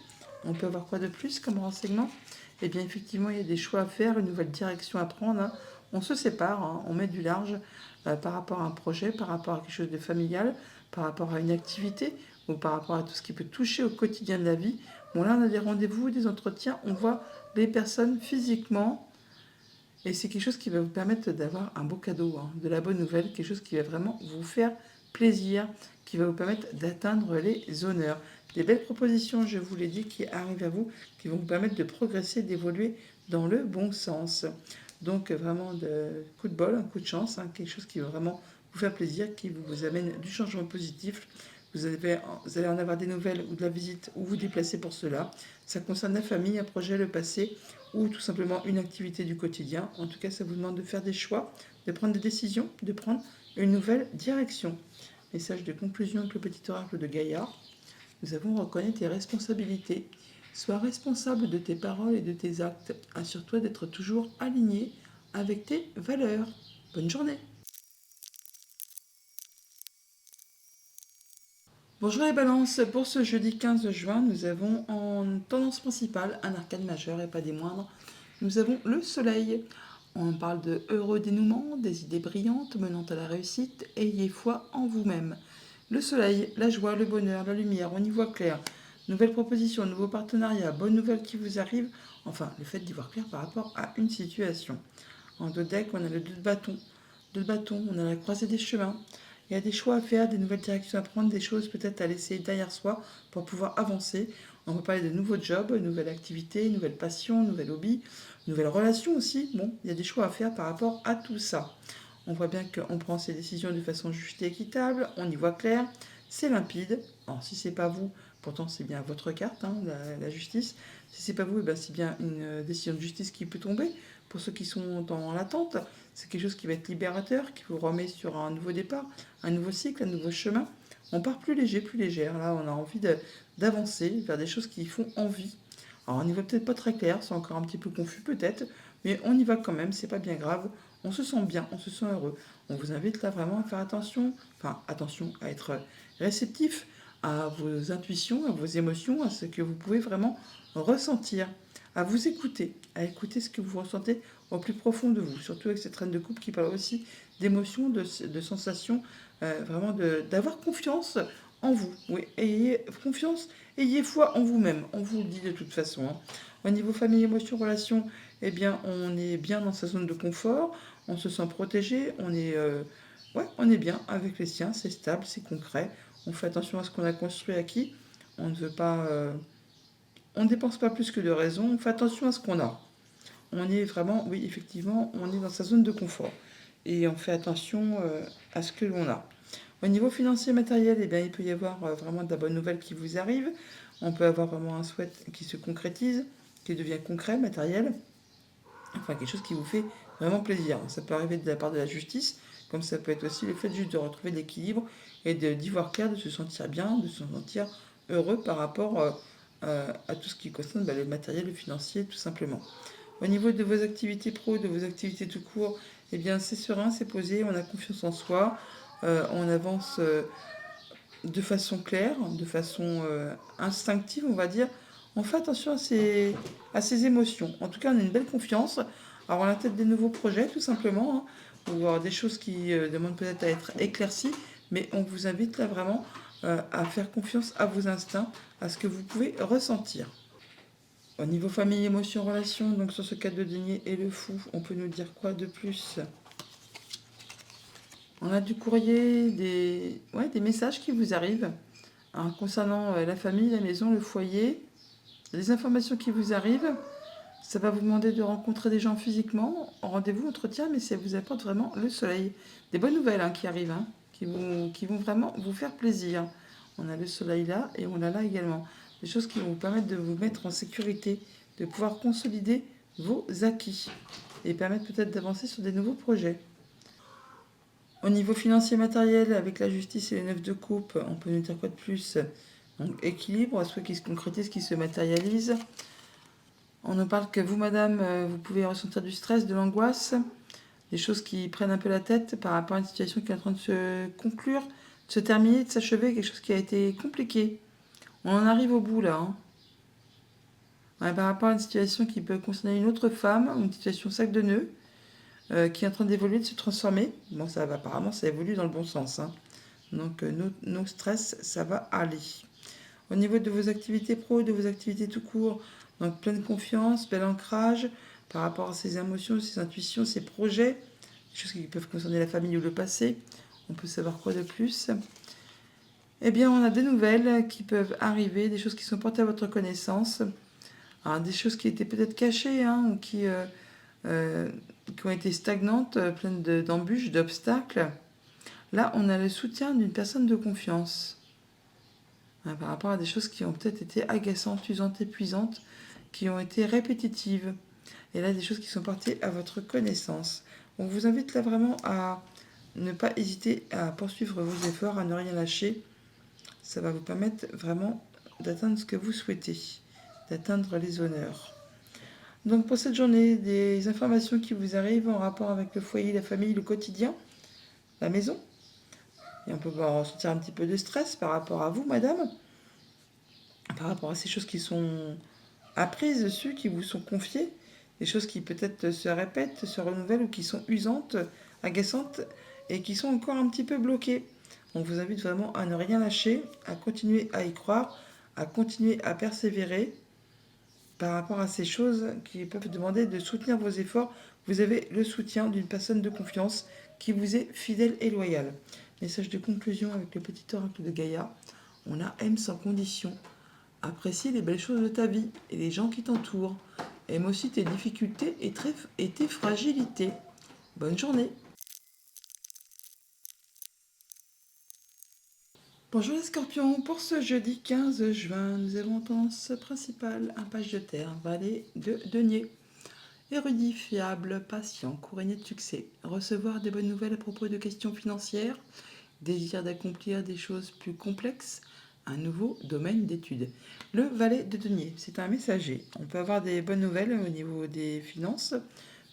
On peut avoir quoi de plus comme renseignement? Eh bien effectivement, il y a des choix à faire, une nouvelle direction à prendre, hein. On se sépare, hein, on met du large par rapport à un projet, par rapport à quelque chose de familial, par rapport à une activité ou par rapport à tout ce qui peut toucher au quotidien de la vie. Bon là, on a des rendez-vous, des entretiens, on voit les personnes physiquement. Et c'est quelque chose qui va vous permettre d'avoir un beau cadeau, hein, de la bonne nouvelle, quelque chose qui va vraiment vous faire plaisir, qui va vous permettre d'atteindre les honneurs. Des belles propositions, je vous l'ai dit, qui arrivent à vous, qui vont vous permettre de progresser, d'évoluer dans le bon sens. Donc vraiment, de coup de bol, un coup de chance, hein, quelque chose qui va vraiment vous faire plaisir, qui vous amène du changement positif. Vous allez en avoir des nouvelles ou de la visite ou vous déplacer pour cela. Ça concerne la famille, un projet, le passé ou tout simplement une activité du quotidien. En tout cas, ça vous demande de faire des choix, de prendre des décisions, de prendre une nouvelle direction. Message de conclusion avec le petit oracle de Gaïa. Nous avons reconnu tes responsabilités. Sois responsable de tes paroles et de tes actes. Assure-toi d'être toujours aligné avec tes valeurs. Bonne journée. Bonjour les balances, pour ce jeudi 15 juin, nous avons en tendance principale un arcane majeur et pas des moindres. Nous avons le soleil. On parle de heureux dénouement, des idées brillantes menant à la réussite, ayez foi en vous-même. Le soleil, la joie, le bonheur, la lumière, on y voit clair. Nouvelles propositions, nouveaux partenariats, bonnes nouvelles qui vous arrivent. Enfin, le fait d'y voir clair par rapport à une situation. En deux decks, on a le 2 de bâton. 2 de bâton, on a la croisée des chemins. Il y a des choix à faire, des nouvelles directions à prendre, des choses peut-être à laisser derrière soi pour pouvoir avancer. On va parler de nouveaux jobs, nouvelles activités, nouvelles passions, nouvelles hobbies, nouvelles relations aussi. Bon, il y a des choix à faire par rapport à tout ça. On voit bien qu'on prend ses décisions de façon juste et équitable, on y voit clair, c'est limpide. Alors si c'est pas vous, pourtant c'est bien votre carte, hein, la justice. Si c'est pas vous, eh ben, c'est bien une décision de justice qui peut tomber. Pour ceux qui sont dans l'attente, c'est quelque chose qui va être libérateur, qui vous remet sur un nouveau départ, un nouveau cycle, un nouveau chemin. On part plus léger, plus légère. Là, on a envie d'avancer vers des choses qui font envie. Alors, on n'y va peut-être pas très clair, c'est encore un petit peu confus peut-être, mais on y va quand même, c'est pas bien grave. On se sent bien, on se sent heureux. On vous invite là vraiment à faire attention, attention à être réceptif à vos intuitions, à vos émotions, à ce que vous pouvez vraiment ressentir, à vous écouter, à écouter ce que vous ressentez au plus profond de vous, surtout avec cette reine de coupe qui parle aussi d'émotions, de sensations, vraiment d'avoir confiance en vous. Oui, ayez confiance, ayez foi en vous-même, on vous le dit de toute façon, hein. Au niveau famille, émotion, relation, eh bien, on est bien dans sa zone de confort, on se sent protégé, on est bien avec les siens, c'est stable, c'est concret, on fait attention à ce qu'on a construit, acquis, on ne veut pas, on ne dépense pas plus que de raison, on fait attention à ce qu'on a. On est vraiment, oui, effectivement, on est dans sa zone de confort et on fait attention à ce que l'on a. Au niveau financier matériel, eh bien, il peut y avoir vraiment de la bonne nouvelle qui vous arrive. On peut avoir vraiment un souhait qui se concrétise, qui devient concret, matériel. Enfin, quelque chose qui vous fait vraiment plaisir. Ça peut arriver de la part de la justice, comme ça peut être aussi le fait juste de retrouver l'équilibre et d'y voir clair, de se sentir bien, de se sentir heureux par rapport à tout ce qui concerne le matériel, le financier, tout simplement. Au niveau de vos activités pro, de vos activités tout court, eh bien c'est serein, c'est posé, on a confiance en soi, on avance de façon claire, de façon instinctive, on va dire. On fait attention à ses émotions. En tout cas, on a une belle confiance. Alors, on a peut-être des nouveaux projets, tout simplement, hein, ou des choses qui demandent peut-être à être éclaircies, mais on vous invite là vraiment à faire confiance à vos instincts, à ce que vous pouvez ressentir. Au niveau famille, émotion, relation, donc sur ce cas de denier et le fou, on peut nous dire quoi de plus? On a du courrier, des messages qui vous arrivent hein, concernant la famille, la maison, le foyer, les informations qui vous arrivent. Ça va vous demander de rencontrer des gens physiquement, en rendez-vous, entretien, mais ça vous apporte vraiment le soleil. Des bonnes nouvelles hein, qui arrivent, hein, qui vont vraiment vous faire plaisir. On a le soleil là et on a là également. Des choses qui vont vous permettre de vous mettre en sécurité, de pouvoir consolider vos acquis et permettre peut-être d'avancer sur des nouveaux projets. Au niveau financier matériel, avec la justice et les 9 de coupe, on peut nous dire quoi de plus? Donc, équilibre, soit qui se concrétise, qui se matérialise. On nous parle que vous, madame, vous pouvez ressentir du stress, de l'angoisse, des choses qui prennent un peu la tête par rapport à une situation qui est en train de se conclure, de se terminer, de s'achever, quelque chose qui a été compliqué. On en arrive au bout là. Hein. Ouais, par rapport à une situation qui peut concerner une autre femme, une situation sac de nœuds, qui est en train d'évoluer, de se transformer. Bon, ça va, apparemment, ça évolue dans le bon sens. Hein. Donc, nos stress, ça va aller. Au niveau de vos activités pro, de vos activités tout court, donc pleine confiance, bel ancrage par rapport à ses émotions, ses intuitions, ses projets, des choses qui peuvent concerner la famille ou le passé. On peut savoir quoi de plus? Eh bien, on a des nouvelles qui peuvent arriver, des choses qui sont portées à votre connaissance. Alors, des choses qui étaient peut-être cachées hein, ou qui ont été stagnantes, pleines d'embûches, d'obstacles. Là, on a le soutien d'une personne de confiance hein, par rapport à des choses qui ont peut-être été agaçantes, usantes, épuisantes, qui ont été répétitives. Et là, des choses qui sont portées à votre connaissance. On vous invite là vraiment à ne pas hésiter à poursuivre vos efforts, à ne rien lâcher. Ça va vous permettre vraiment d'atteindre ce que vous souhaitez, d'atteindre les honneurs. Donc pour cette journée, des informations qui vous arrivent en rapport avec le foyer, la famille, le quotidien, la maison. Et on peut ressentir un petit peu de stress par rapport à vous, madame, par rapport à ces choses qui sont apprises dessus, qui vous sont confiées, des choses qui peut-être se répètent, se renouvellent ou qui sont usantes, agaçantes et qui sont encore un petit peu bloquées. On vous invite vraiment à ne rien lâcher, à continuer à y croire, à continuer à persévérer par rapport à ces choses qui peuvent demander de soutenir vos efforts. Vous avez le soutien d'une personne de confiance qui vous est fidèle et loyale. Message de conclusion avec le petit oracle de Gaïa. On a aime sans condition. Apprécie les belles choses de ta vie et les gens qui t'entourent. Aime aussi tes difficultés et tes fragilités. Bonne journée. Bonjour les scorpions, pour ce jeudi 15 juin, nous avons tendance principale, un page de terre, valet de denier. Érudit, fiable, patient, couronné de succès. Recevoir des bonnes nouvelles à propos de questions financières. Désir d'accomplir des choses plus complexes. Un nouveau domaine d'étude. Le valet de denier, c'est un messager. On peut avoir des bonnes nouvelles au niveau des finances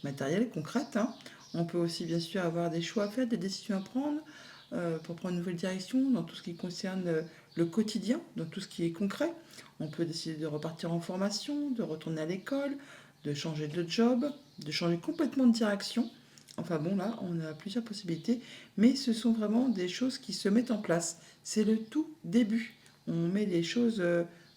matérielles, concrètes. Hein. On peut aussi bien sûr avoir des choix à faire, des décisions à prendre pour prendre une nouvelle direction dans tout ce qui concerne le quotidien, dans tout ce qui est concret. On peut décider de repartir en formation, de retourner à l'école, de changer de job, de changer complètement de direction. Enfin bon, là, on a plusieurs possibilités, mais ce sont vraiment des choses qui se mettent en place. C'est le tout début. On met les choses,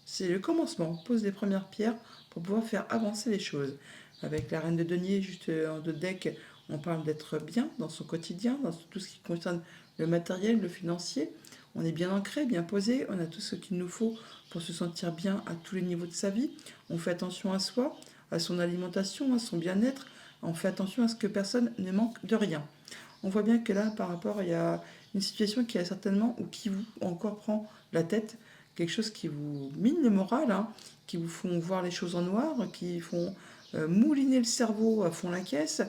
c'est le commencement. On pose les premières pierres pour pouvoir faire avancer les choses. Avec la reine de denier juste en deux decks, on parle d'être bien dans son quotidien, dans tout ce qui concerne le matériel, le financier. On est bien ancré, bien posé, on a tout ce qu'il nous faut pour se sentir bien à tous les niveaux de sa vie. On fait attention à soi, à son alimentation, à son bien-être. On fait attention à ce que personne ne manque de rien. On voit bien que là, par rapport, il y a une situation qui a certainement, ou qui vous encore prend la tête, quelque chose qui vous mine le moral, hein, qui vous font voir les choses en noir, qui font mouliner le cerveau à fond la caisse.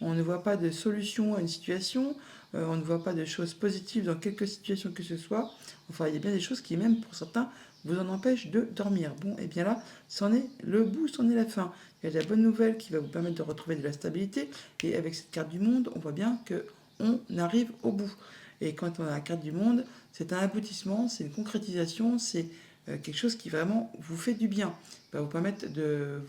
On ne voit pas de solution à une situation, on ne voit pas de choses positives dans quelque situation que ce soit. Enfin, il y a bien des choses qui, même pour certains, vous en empêchent de dormir. Bon, et bien là, c'en est le bout, c'en est la fin. Il y a de la bonne nouvelle qui va vous permettre de retrouver de la stabilité. Et avec cette carte du monde, on voit bien qu'on arrive au bout. Et quand on a la carte du monde, c'est un aboutissement, c'est une concrétisation, c'est quelque chose qui vraiment vous fait du bien. Va vous permettre de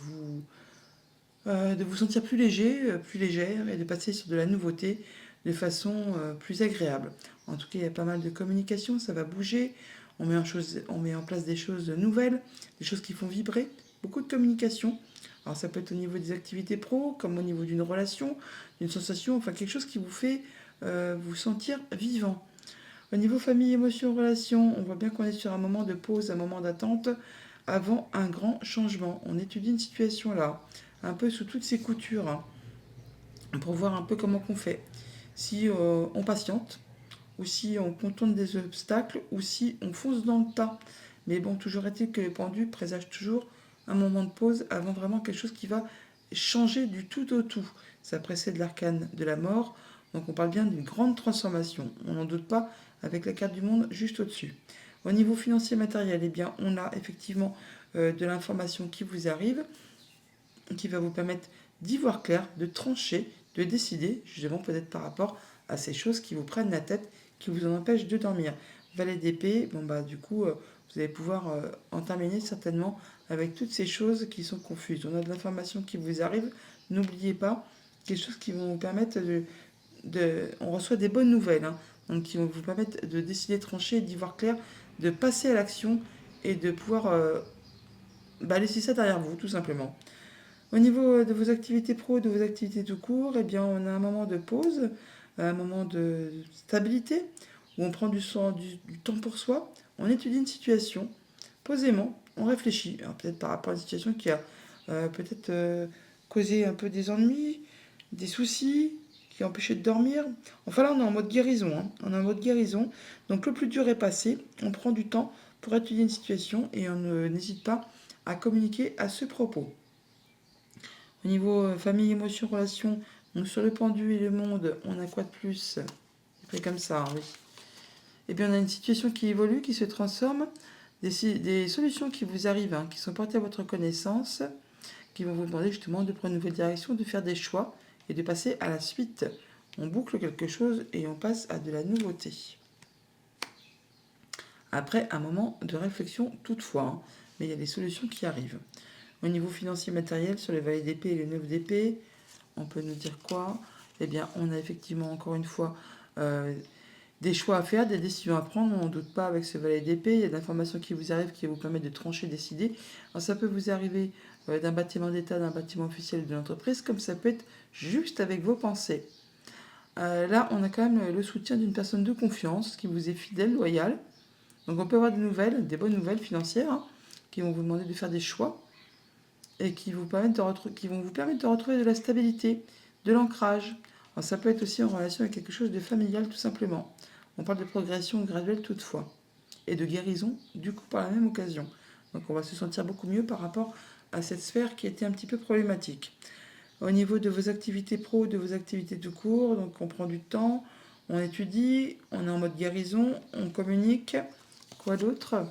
vous sentir plus léger, plus légère et de passer sur de la nouveauté de façon plus agréable. En tout cas, il y a pas mal de communication, ça va bouger. On met en place des choses nouvelles, des choses qui font vibrer, beaucoup de communication. Alors ça peut être au niveau des activités pro, comme au niveau d'une relation, d'une sensation, enfin quelque chose qui vous fait vous sentir vivant. Au niveau famille, émotion, relation, on voit bien qu'on est sur un moment de pause, un moment d'attente avant un grand changement. On étudie une situation là, un peu sous toutes ses coutures, hein, pour voir un peu comment on fait. Si on patiente, ou si on contourne des obstacles, ou si on fonce dans le tas. Mais bon, toujours est-il que le pendu présage toujours un moment de pause avant vraiment quelque chose qui va changer du tout au tout. Ça précède l'arcane de la mort, donc on parle bien d'une grande transformation. On n'en doute pas avec la carte du monde juste au-dessus. Au niveau financier matériel, eh bien, on a effectivement de l'information qui vous arrive. qui va vous permettre d'y voir clair, de trancher, de décider, justement peut-être par rapport à ces choses qui vous prennent la tête, qui vous en empêchent de dormir. Valet d'épée, bon bah du coup, vous allez pouvoir en terminer certainement avec toutes ces choses qui sont confuses. On a de l'information qui vous arrive, n'oubliez pas, quelque chose qui vont vous permettre on reçoit des bonnes nouvelles, hein, donc qui vont vous permettre de décider, de trancher, d'y voir clair, de passer à l'action et de pouvoir laisser ça derrière vous, tout simplement. Au niveau de vos activités pro, de vos activités tout court, eh bien, on a un moment de pause, un moment de stabilité, où on prend du temps pour soi, on étudie une situation, posément, on réfléchit. Alors, peut-être par rapport à une situation qui a peut-être causé un peu des ennuis, des soucis, qui a empêché de dormir. Enfin là, on est en mode guérison. Hein. On est en mode guérison. Donc le plus dur est passé. On prend du temps pour étudier une situation et on n'hésite pas à communiquer à ce propos. Au niveau famille, émotion, relation, donc sur le pendu et le monde, on a quoi de plus? C'est comme ça, oui. Et bien on a une situation qui évolue, qui se transforme, des solutions qui vous arrivent, hein, qui sont portées à votre connaissance, qui vont vous demander justement de prendre une nouvelle direction, de faire des choix et de passer à la suite. On boucle quelque chose et on passe à de la nouveauté. Après un moment de réflexion toutefois, hein, mais il y a des solutions qui arrivent. Au niveau financier matériel, sur les valets d'épée et les 9 d'épée, on peut nous dire quoi? Eh bien, on a effectivement, encore une fois, des choix à faire, des décisions à prendre. On n'en doute pas avec ce valet d'épée. Il y a de l'information qui vous arrive qui vous permet de trancher, décider. Alors, ça peut vous arriver d'un bâtiment d'État, d'un bâtiment officiel de l'entreprise, comme ça peut être juste avec vos pensées. Là, on a quand même le soutien d'une personne de confiance qui vous est fidèle, loyale. Donc, on peut avoir des nouvelles, des bonnes nouvelles financières, hein, qui vont vous demander de faire des choix et qui vont vous permettre de retrouver de la stabilité, de l'ancrage. Alors, ça peut être aussi en relation avec quelque chose de familial tout simplement. On parle de progression graduelle toutefois et de guérison du coup par la même occasion. Donc on va se sentir beaucoup mieux par rapport à cette sphère qui était un petit peu problématique. Au niveau de vos activités pro, de vos activités tout court, donc on prend du temps, on étudie, on est en mode guérison, on communique. Quoi d'autre?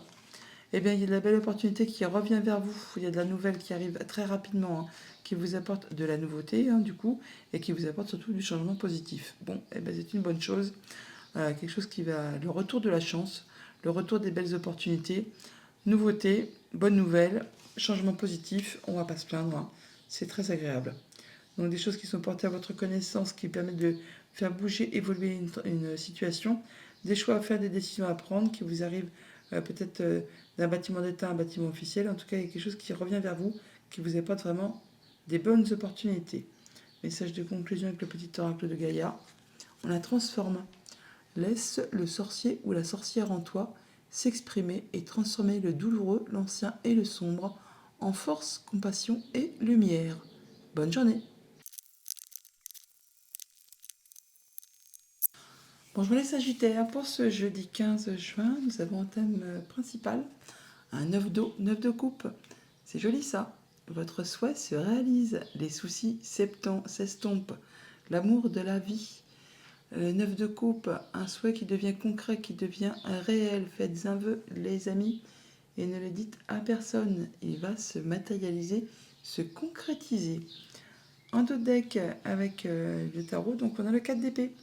Eh bien, il y a de la belle opportunité qui revient vers vous. Il y a de la nouvelle qui arrive très rapidement, hein, qui vous apporte de la nouveauté, hein, du coup, et qui vous apporte surtout du changement positif. Bon, eh bien, c'est une bonne chose. Quelque chose qui va... Le retour de la chance, le retour des belles opportunités, nouveauté, bonne nouvelle, changement positif, on va pas se plaindre, hein. C'est très agréable. Donc des choses qui sont portées à votre connaissance, qui permettent de faire bouger, évoluer une situation, des choix à faire, des décisions à prendre, qui vous arrivent peut-être d'un bâtiment d'État à un bâtiment officiel. En tout cas, il y a quelque chose qui revient vers vous, qui vous apporte vraiment des bonnes opportunités. Message de conclusion avec le petit oracle de Gaïa. On la transforme. Laisse le sorcier ou la sorcière en toi s'exprimer et transformer le douloureux, l'ancien et le sombre en force, compassion et lumière. Bonne journée. Bonjour les Sagittaires, pour ce jeudi 15 juin, nous avons un thème principal, un 9 d'eau, 9 de coupe. C'est joli ça. Votre souhait se réalise, les soucis s'estompent, l'amour de la vie. 9 de coupe, un souhait qui devient concret, qui devient réel. Faites un vœu, les amis, et ne le dites à personne. Il va se matérialiser, se concrétiser. En dos de deck avec le tarot, donc on a le 4 d'épée.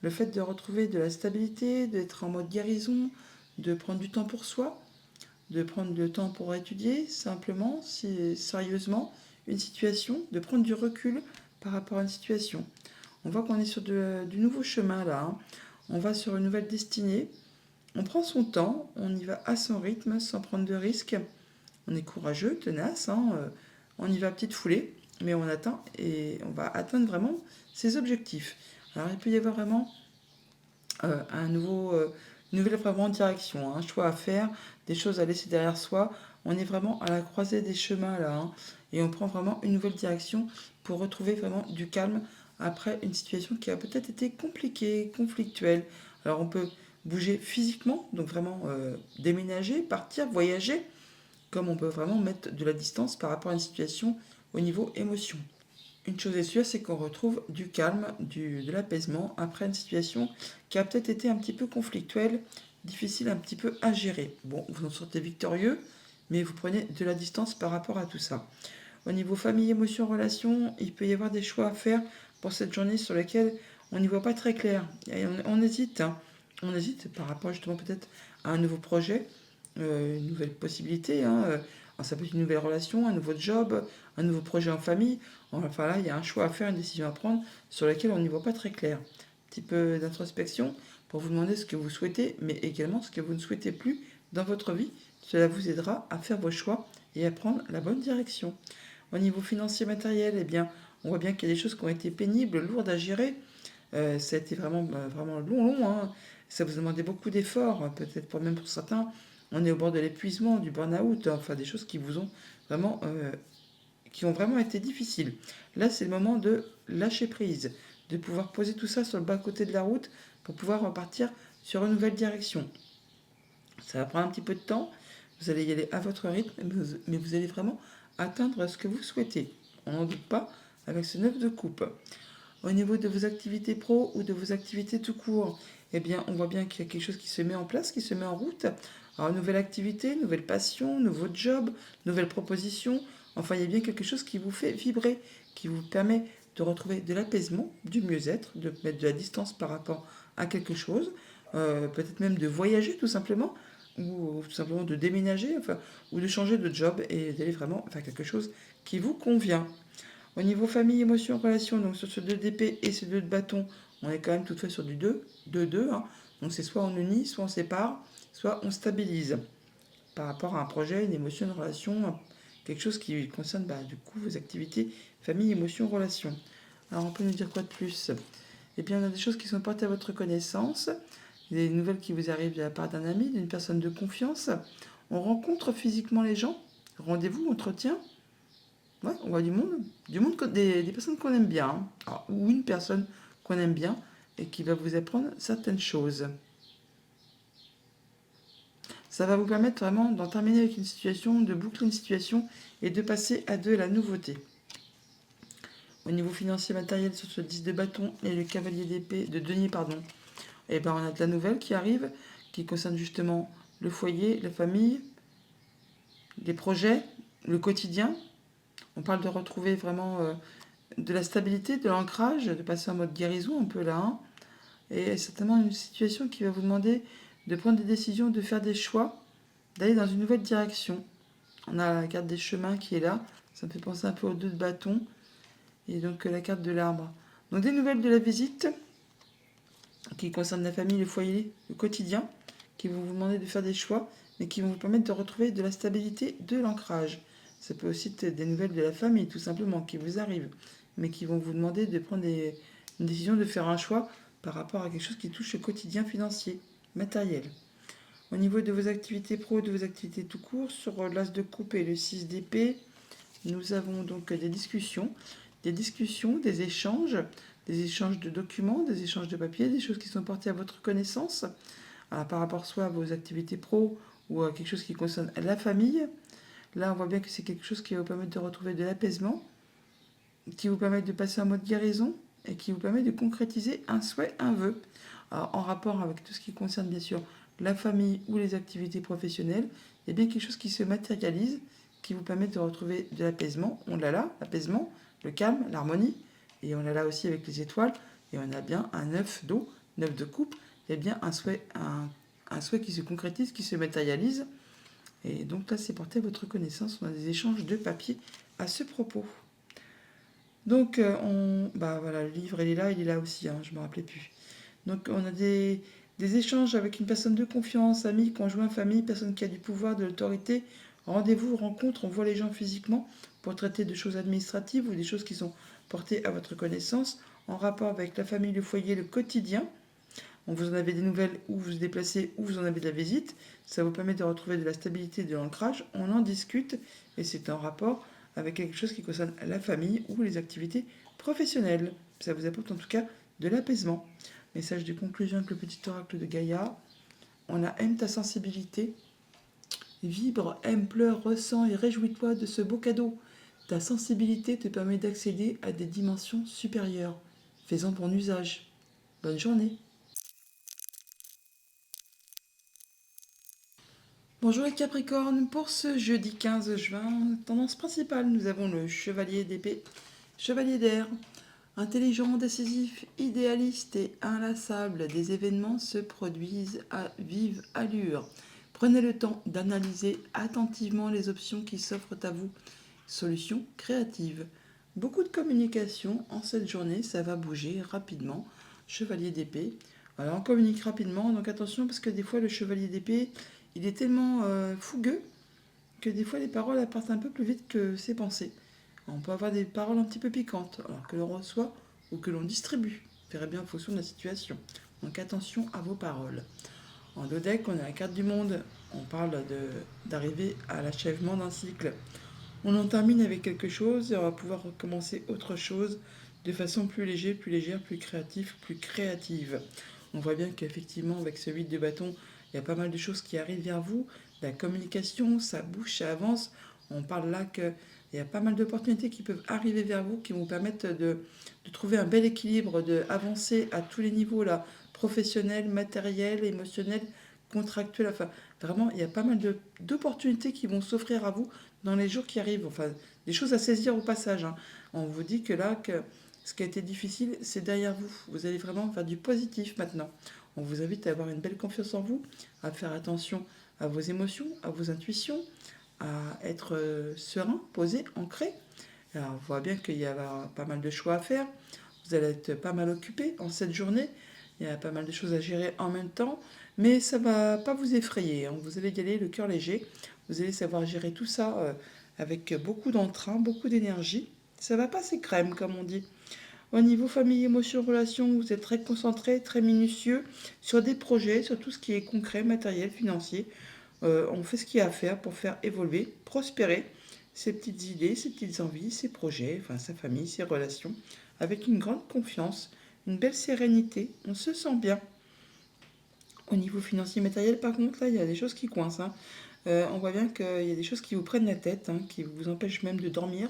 Le fait de retrouver de la stabilité, d'être en mode guérison, de prendre du temps pour soi, de prendre le temps pour étudier simplement, sérieusement, une situation, de prendre du recul par rapport à une situation. On voit qu'on est sur du nouveau chemin là, hein. On va sur une nouvelle destinée. On prend son temps, on y va à son rythme, sans prendre de risques. On est courageux, tenace, hein, on y va à petite foulée, mais on atteint et on va atteindre vraiment ses objectifs. Alors il peut y avoir vraiment une nouvelle vraiment direction, hein, un choix à faire, des choses à laisser derrière soi. On est vraiment à la croisée des chemins là, hein, et on prend vraiment une nouvelle direction pour retrouver vraiment du calme après une situation qui a peut-être été compliquée, conflictuelle. Alors on peut bouger physiquement, donc vraiment déménager, partir, voyager, comme on peut vraiment mettre de la distance par rapport à une situation au niveau émotion. Une chose est sûre, c'est qu'on retrouve du calme, de l'apaisement après une situation qui a peut-être été un petit peu conflictuelle, difficile un petit peu à gérer. Bon, vous en sortez victorieux, mais vous prenez de la distance par rapport à tout ça. Au niveau famille, émotion, relation, il peut y avoir des choix à faire pour cette journée sur lesquels on n'y voit pas très clair. Et on hésite, hein. On hésite par rapport justement peut-être à un nouveau projet, une nouvelle possibilité, hein. Alors, ça peut être une nouvelle relation, un nouveau job, un nouveau projet en famille. Enfin là, il y a un choix à faire, une décision à prendre sur laquelle on n'y voit pas très clair. Un petit peu d'introspection pour vous demander ce que vous souhaitez, mais également ce que vous ne souhaitez plus dans votre vie. Cela vous aidera à faire vos choix et à prendre la bonne direction. Au niveau financier matériel, eh bien, on voit bien qu'il y a des choses qui ont été pénibles, lourdes à gérer. Ça a été vraiment long, hein. Ça vous a demandé beaucoup d'efforts, hein. Peut-être même pour certains, on est au bord de l'épuisement, du burn-out, hein. Enfin des choses qui vous ont vraiment, qui ont vraiment été difficiles. Là, c'est le moment de lâcher prise, de pouvoir poser tout ça sur le bas-côté de la route pour pouvoir repartir sur une nouvelle direction. Ça va prendre un petit peu de temps, vous allez y aller à votre rythme, mais vous allez vraiment atteindre ce que vous souhaitez. On n'en doute pas avec ce 9 de coupe. Au niveau de vos activités pro ou de vos activités tout court, eh bien, on voit bien qu'il y a quelque chose qui se met en place, qui se met en route. Alors, nouvelle activité, nouvelle passion, nouveau job, nouvelle proposition. Enfin, il y a bien quelque chose qui vous fait vibrer, qui vous permet de retrouver de l'apaisement, du mieux-être, de mettre de la distance par rapport à quelque chose, peut-être même de voyager tout simplement, ou tout simplement de déménager, enfin, ou de changer de job et d'aller vraiment faire quelque chose qui vous convient. Au niveau famille, émotion, relation, donc sur ce 2 d'épée et ce 2 de bâton, on est quand même toutefois sur du 2, 2, hein. Donc c'est soit on unit, soit on sépare, soit on stabilise par rapport à un projet, une émotion, une relation, quelque chose qui concerne du coup vos activités, famille, émotion, relation. Alors on peut nous dire quoi de plus? Eh bien, on a des choses qui sont portées à votre connaissance, des nouvelles qui vous arrivent de la part d'un ami, d'une personne de confiance. On rencontre physiquement les gens, rendez-vous, entretien. Ouais, on voit du monde, des personnes qu'on aime bien, hein. Alors, ou une personne qu'on aime bien et qui va vous apprendre certaines choses. Ça va vous permettre vraiment d'en terminer avec une situation, de boucler une situation et de passer à de la nouveauté. Au niveau financier matériel, sur ce 10 de bâton et le cavalier d'épée, de denier, pardon, et ben on a de la nouvelle qui arrive, qui concerne justement le foyer, la famille, les projets, le quotidien. On parle de retrouver vraiment de la stabilité, de l'ancrage, de passer en mode guérison un peu là, hein. Et certainement une situation qui va vous demander de prendre des décisions, de faire des choix, d'aller dans une nouvelle direction. On a la carte des chemins qui est là, ça me fait penser un peu aux 2 de bâton, et donc la carte de l'arbre. Donc des nouvelles de la visite, qui concernent la famille, le foyer, le quotidien, qui vont vous demander de faire des choix, mais qui vont vous permettre de retrouver de la stabilité, de l'ancrage. Ça peut aussi être des nouvelles de la famille, tout simplement, qui vous arrivent, mais qui vont vous demander de prendre une décision, de faire un choix par rapport à quelque chose qui touche le quotidien financier, matériel. Au niveau de vos activités pro, de vos activités tout court, sur l'as de coupe et le 6 d'épée, nous avons donc des échanges de documents, des échanges de papiers, des choses qui sont portées à votre connaissance, par rapport soit à vos activités pro ou à quelque chose qui concerne la famille. Là, on voit bien que c'est quelque chose qui va vous permettre de retrouver de l'apaisement, qui vous permet de passer en mode guérison et qui vous permet de concrétiser un souhait, un vœu. Alors, en rapport avec tout ce qui concerne bien sûr la famille ou les activités professionnelles, il y a bien quelque chose qui se matérialise, qui vous permet de retrouver de l'apaisement. On l'a là, l'apaisement, le calme, l'harmonie, et on l'a là aussi avec les étoiles, et on a bien un 9 d'eau, 9 de coupe, il y a bien un souhait qui se concrétise, qui se matérialise, et donc là c'est porté à votre connaissance, on a des échanges de papier à ce propos. Donc, voilà, le livre, il est là aussi, hein, je ne me rappelais plus. Donc, on a des échanges avec une personne de confiance, amis, conjoint, famille, personne qui a du pouvoir, de l'autorité. Rendez-vous, rencontre, on voit les gens physiquement pour traiter de choses administratives ou des choses qui sont portées à votre connaissance en rapport avec la famille, le foyer, le quotidien. Donc, vous en avez des nouvelles où vous vous déplacez, où vous en avez de la visite. Ça vous permet de retrouver de la stabilité, de l'ancrage. On en discute et c'est en rapport avec quelque chose qui concerne la famille ou les activités professionnelles. Ça vous apporte en tout cas de l'apaisement. Message de conclusion avec le petit oracle de Gaïa. On a aime ta sensibilité. Vibre, aime, pleure, ressens et réjouis-toi de ce beau cadeau. Ta sensibilité te permet d'accéder à des dimensions supérieures. Fais-en bon usage. Bonne journée. Bonjour les Capricornes, pour ce jeudi 15 juin, tendance principale, nous avons le chevalier d'épée, chevalier d'air. Intelligent, décisif, idéaliste et inlassable, des événements se produisent à vive allure. Prenez le temps d'analyser attentivement les options qui s'offrent à vous. Solution créative. Beaucoup de communication en cette journée, ça va bouger rapidement. Chevalier d'épée. Alors on communique rapidement, donc attention parce que des fois le chevalier d'épée, il est tellement fougueux que des fois les paroles elles partent un peu plus vite que ses pensées. On peut avoir des paroles un petit peu piquantes, alors que l'on reçoit ou que l'on distribue. Vous verrez bien en fonction de la situation. Donc attention à vos paroles. En dos deck, on a la carte du monde. On parle d'arriver à l'achèvement d'un cycle. On en termine avec quelque chose et on va pouvoir recommencer autre chose de façon plus légère, plus créative. On voit bien qu'effectivement, avec ce 8 de bâton, il y a pas mal de choses qui arrivent vers vous. La communication, ça bouge, ça avance. On parle là qu'il y a pas mal d'opportunités qui peuvent arriver vers vous, qui vont vous permettre de trouver un bel équilibre, d'avancer à tous les niveaux, là, professionnel, matériel, émotionnel, contractuel. Enfin, vraiment, il y a pas mal d'opportunités qui vont s'offrir à vous dans les jours qui arrivent. Enfin, des choses à saisir au passage, hein. On vous dit que là, que ce qui a été difficile, c'est derrière vous. Vous allez vraiment faire du positif maintenant. On vous invite à avoir une belle confiance en vous, à faire attention à vos émotions, à vos intuitions, à être serein, posé, ancré. Alors, on voit bien qu'il y a pas mal de choix à faire. Vous allez être pas mal occupé en cette journée. Il y a pas mal de choses à gérer en même temps. Mais ça ne va pas vous effrayer, hein. Vous allez y aller le cœur léger. Vous allez savoir gérer tout ça avec beaucoup d'entrain, beaucoup d'énergie. Ça va passer crème, comme on dit. Au niveau famille, émotions, relations, vous êtes très concentré, très minutieux sur des projets, sur tout ce qui est concret, matériel, financier. On fait ce qu'il y a à faire pour faire évoluer, prospérer ses petites idées, ses petites envies, ses projets, enfin sa famille, ses relations, avec une grande confiance, une belle sérénité. On se sent bien. Au niveau financier matériel, par contre, là, il y a des choses qui coincent, hein. On voit bien qu'il y a des choses qui vous prennent la tête, hein, qui vous empêchent même de dormir,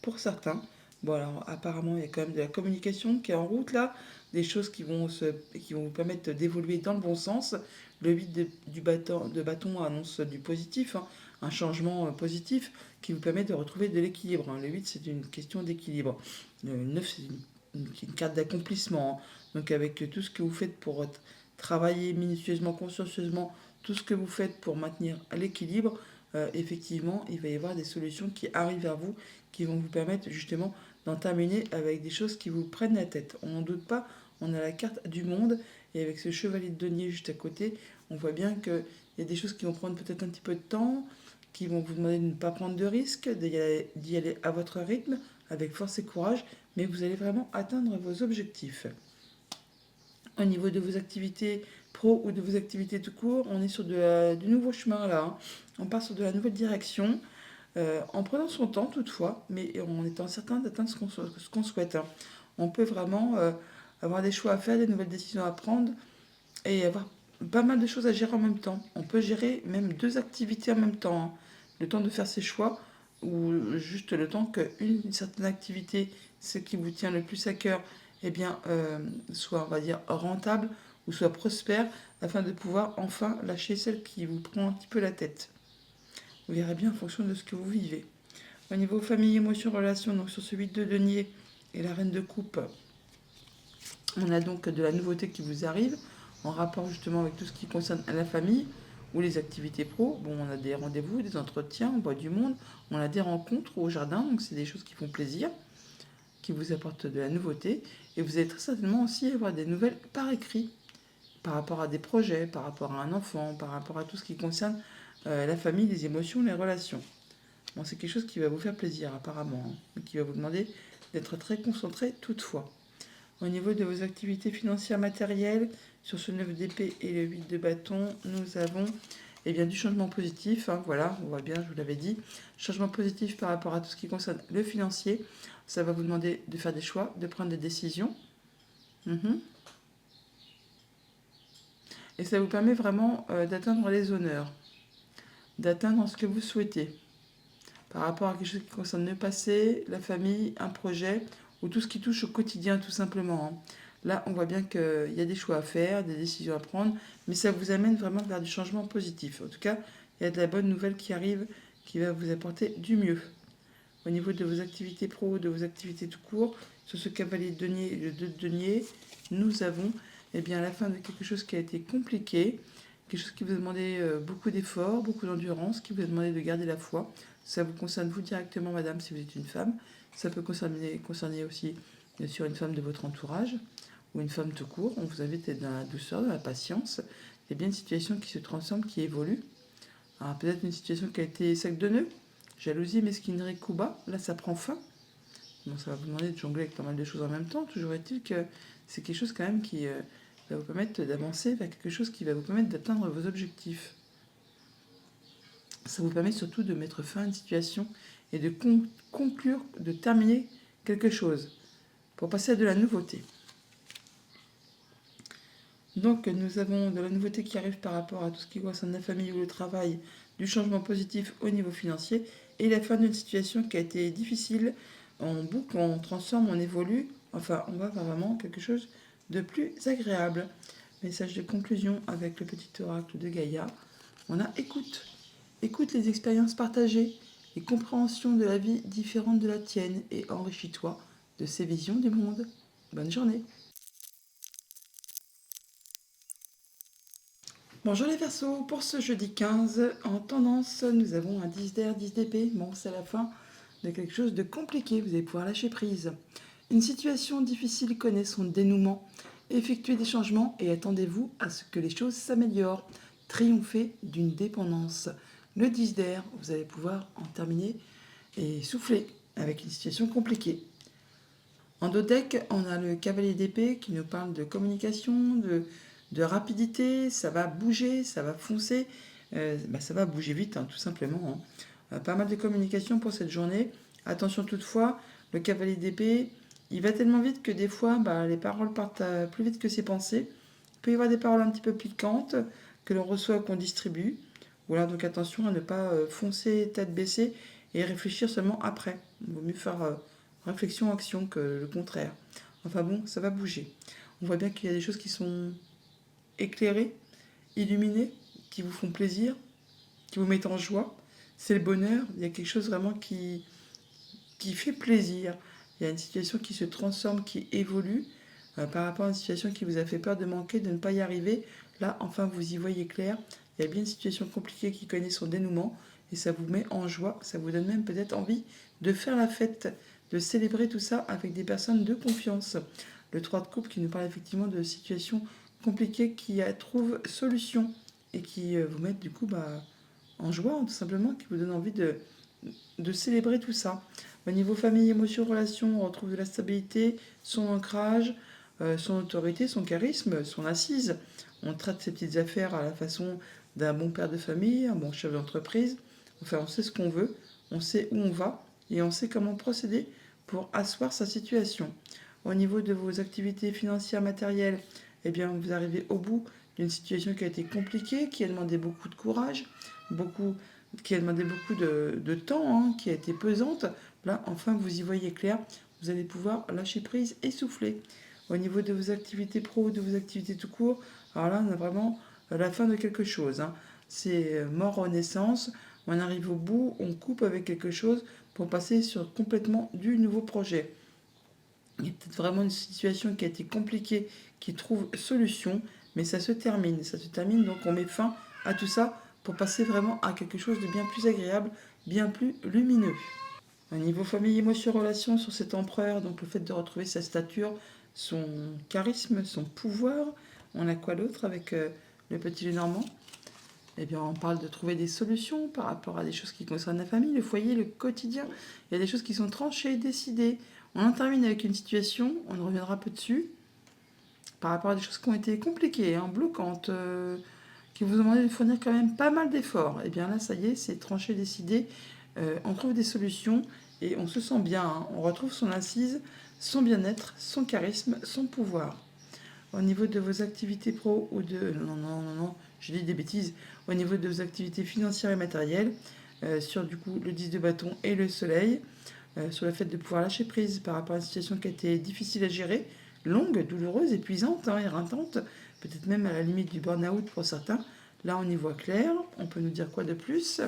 pour certains. Bon, alors, apparemment, il y a quand même de la communication qui est en route, là, des choses qui vont vous permettre d'évoluer dans le bon sens. Le 8 de bâton annonce du positif, hein, un changement positif qui vous permet de retrouver de l'équilibre, hein. Le 8, c'est une question d'équilibre. Le 9, c'est une carte d'accomplissement, hein. Donc, avec tout ce que vous faites pour travailler minutieusement, consciencieusement, tout ce que vous faites pour maintenir l'équilibre, effectivement, il va y avoir des solutions qui arrivent vers vous, qui vont vous permettre justement d'en terminer avec des choses qui vous prennent la tête. On n'en doute pas, on a la carte du monde, et avec ce chevalier de denier juste à côté, on voit bien qu'il y a des choses qui vont prendre peut-être un petit peu de temps, qui vont vous demander de ne pas prendre de risques, d'y aller à votre rythme, avec force et courage, mais vous allez vraiment atteindre vos objectifs. Au niveau de vos activités pro ou de vos activités tout court, on est sur du nouveau chemin là, hein. On part sur de la nouvelle direction, en prenant son temps toutefois, mais en étant certain d'atteindre ce qu'on souhaite, hein. On peut vraiment avoir des choix à faire, des nouvelles décisions à prendre et avoir pas mal de choses à gérer en même temps. On peut gérer même deux activités en même temps, hein. Le temps de faire ses choix ou juste le temps qu'une certaine activité, ce qui vous tient le plus à cœur, eh bien, soit, on va dire, rentable ou soit prospère, afin de pouvoir enfin lâcher celle qui vous prend un petit peu la tête. Vous verrez bien en fonction de ce que vous vivez. Au niveau famille, émotions, relations, donc sur ce 8 de denier et la reine de coupe, on a donc de la nouveauté qui vous arrive, en rapport justement avec tout ce qui concerne la famille ou les activités pro. Bon, on a des rendez-vous, des entretiens, on voit du monde, on a des rencontres au jardin, donc c'est des choses qui font plaisir, qui vous apportent de la nouveauté. Et vous allez très certainement aussi avoir des nouvelles par écrit, par rapport à des projets, par rapport à un enfant, par rapport à tout ce qui concerne la famille, les émotions, les relations. Bon, c'est quelque chose qui va vous faire plaisir apparemment, hein, mais qui va vous demander d'être très concentré toutefois. Au niveau de vos activités financières matérielles, sur ce 9 d'épée et le 8 de bâton, nous avons du changement positif, hein, voilà, on voit bien, je vous l'avais dit. Changement positif par rapport à tout ce qui concerne le financier. Ça va vous demander de faire des choix, de prendre des décisions. Et ça vous permet vraiment d'atteindre les honneurs, d'atteindre ce que vous souhaitez. Par rapport à quelque chose qui concerne le passé, la famille, un projet, ou tout ce qui touche au quotidien tout simplement, hein. Là, on voit bien qu'il y a des choix à faire, des décisions à prendre, mais ça vous amène vraiment vers du changement positif. En tout cas, il y a de la bonne nouvelle qui arrive, qui va vous apporter du mieux. Au niveau de vos activités pro, de vos activités tout court, sur ce cavalier de denier, le 2 de denier, nous avons la fin de quelque chose qui a été compliqué, quelque chose qui vous a demandé beaucoup d'efforts, beaucoup d'endurance, qui vous a demandé de garder la foi. Ça vous concerne vous directement, madame, si vous êtes une femme. Ça peut concerner aussi, bien sûr, une femme de votre entourage ou une femme tout court. On vous invite à être dans la douceur, dans la patience. Il y a bien une situation qui se transforme, qui évolue. Alors peut-être une situation qui a été sac de nœuds, jalousie, mesquinerie, coup bas. Là, ça prend fin. Bon, ça va vous demander de jongler avec pas mal de choses en même temps. Toujours est-il que c'est quelque chose quand même qui va vous permettre d'avancer vers quelque chose qui va vous permettre d'atteindre vos objectifs. Ça vous permet surtout de mettre fin à une situation et de conclure, de terminer quelque chose pour passer à de la nouveauté. Donc nous avons de la nouveauté qui arrive par rapport à tout ce qui concerne la famille ou le travail, du changement positif au niveau financier et la fin d'une situation qui a été difficile. On boucle, on transforme, on évolue. Enfin, on va vers vraiment quelque chose de plus agréable. Message de conclusion avec le petit oracle de Gaïa. On a écoute. Écoute les expériences partagées et compréhension de la vie différente de la tienne et enrichis-toi de ces visions du monde. Bonne journée. Bonjour les Verseaux, pour ce jeudi 15, en tendance, nous avons un 10 d'air, 10 d'épée. Bon, c'est la fin de quelque chose de compliqué, vous allez pouvoir lâcher prise. Une situation difficile connaît son dénouement. Effectuez des changements et attendez-vous à ce que les choses s'améliorent. Triomphez d'une dépendance. Le 10 d'air, vous allez pouvoir en terminer et souffler avec une situation compliquée. En dos deck, on a le cavalier d'épée qui nous parle de communication, de rapidité, ça va bouger, ça va foncer, ça va bouger vite, hein, tout simplement. Hein. Pas mal de communication pour cette journée. Attention toutefois, le cavalier d'épée, il va tellement vite que des fois, les paroles partent plus vite que ses pensées. Il peut y avoir des paroles un petit peu piquantes que l'on reçoit, qu'on distribue. Voilà, donc attention à ne pas foncer tête baissée et réfléchir seulement après. Il vaut mieux faire réflexion-action que le contraire. Enfin bon, ça va bouger. On voit bien qu'il y a des choses qui sont éclairées, illuminées, qui vous font plaisir, qui vous mettent en joie. C'est le bonheur. Il y a quelque chose vraiment qui fait plaisir. Il y a une situation qui se transforme, qui évolue par rapport à une situation qui vous a fait peur de manquer, de ne pas y arriver. Là, enfin, vous y voyez clair. Il y a bien une situation compliquée qui connaît son dénouement et ça vous met en joie. Ça vous donne même peut-être envie de faire la fête, de célébrer tout ça avec des personnes de confiance. Le 3 de coupe qui nous parle effectivement de situations compliquées qui trouvent solution et qui vous mettent du coup en joie, tout simplement, qui vous donnent envie de célébrer tout ça. Au niveau famille, émotions, relations, on retrouve de la stabilité, son ancrage, son autorité, son charisme, son assise. On traite ses petites affaires à la façon d'un bon père de famille, un bon chef d'entreprise. Enfin, on sait ce qu'on veut, on sait où on va et on sait comment procéder pour asseoir sa situation. Au niveau de vos activités financières, matérielles, vous arrivez au bout d'une situation qui a été compliquée, qui a demandé beaucoup de courage, qui a demandé beaucoup de temps, qui a été pesante. Là, enfin, vous y voyez clair. Vous allez pouvoir lâcher prise et souffler. Au niveau de vos activités pro, de vos activités tout court, alors là, on a vraiment la fin de quelque chose. C'est mort renaissance. On arrive au bout, on coupe avec quelque chose pour passer sur complètement du nouveau projet. Il y a peut-être vraiment une situation qui a été compliquée, qui trouve solution, mais ça se termine. Ça se termine, donc on met fin à tout ça pour passer vraiment à quelque chose de bien plus agréable, bien plus lumineux. Au niveau famille, émotion, relation, sur cet empereur, donc le fait de retrouver sa stature, son charisme, son pouvoir. On a quoi d'autre avec le petit Lenormand ? On parle de trouver des solutions par rapport à des choses qui concernent la famille, le foyer, le quotidien. Il y a des choses qui sont tranchées, décidées. On en termine avec une situation, on reviendra peu dessus, par rapport à des choses qui ont été compliquées, bloquantes, qui vous ont demandé de fournir quand même pas mal d'efforts. Là, ça y est, c'est tranché, décidé. On trouve des solutions et on se sent bien. On retrouve son assise, son bien-être, son charisme, son pouvoir. Au niveau de vos activités pro ou de... Non, je dis des bêtises. Au niveau de vos activités financières et matérielles, sur du coup le 10 de bâton et le soleil, sur le fait de pouvoir lâcher prise par rapport à une situation qui a été difficile à gérer, longue, douloureuse, épuisante, éreintante, peut-être même à la limite du burn-out pour certains. Là, on y voit clair. On peut nous dire quoi de plus?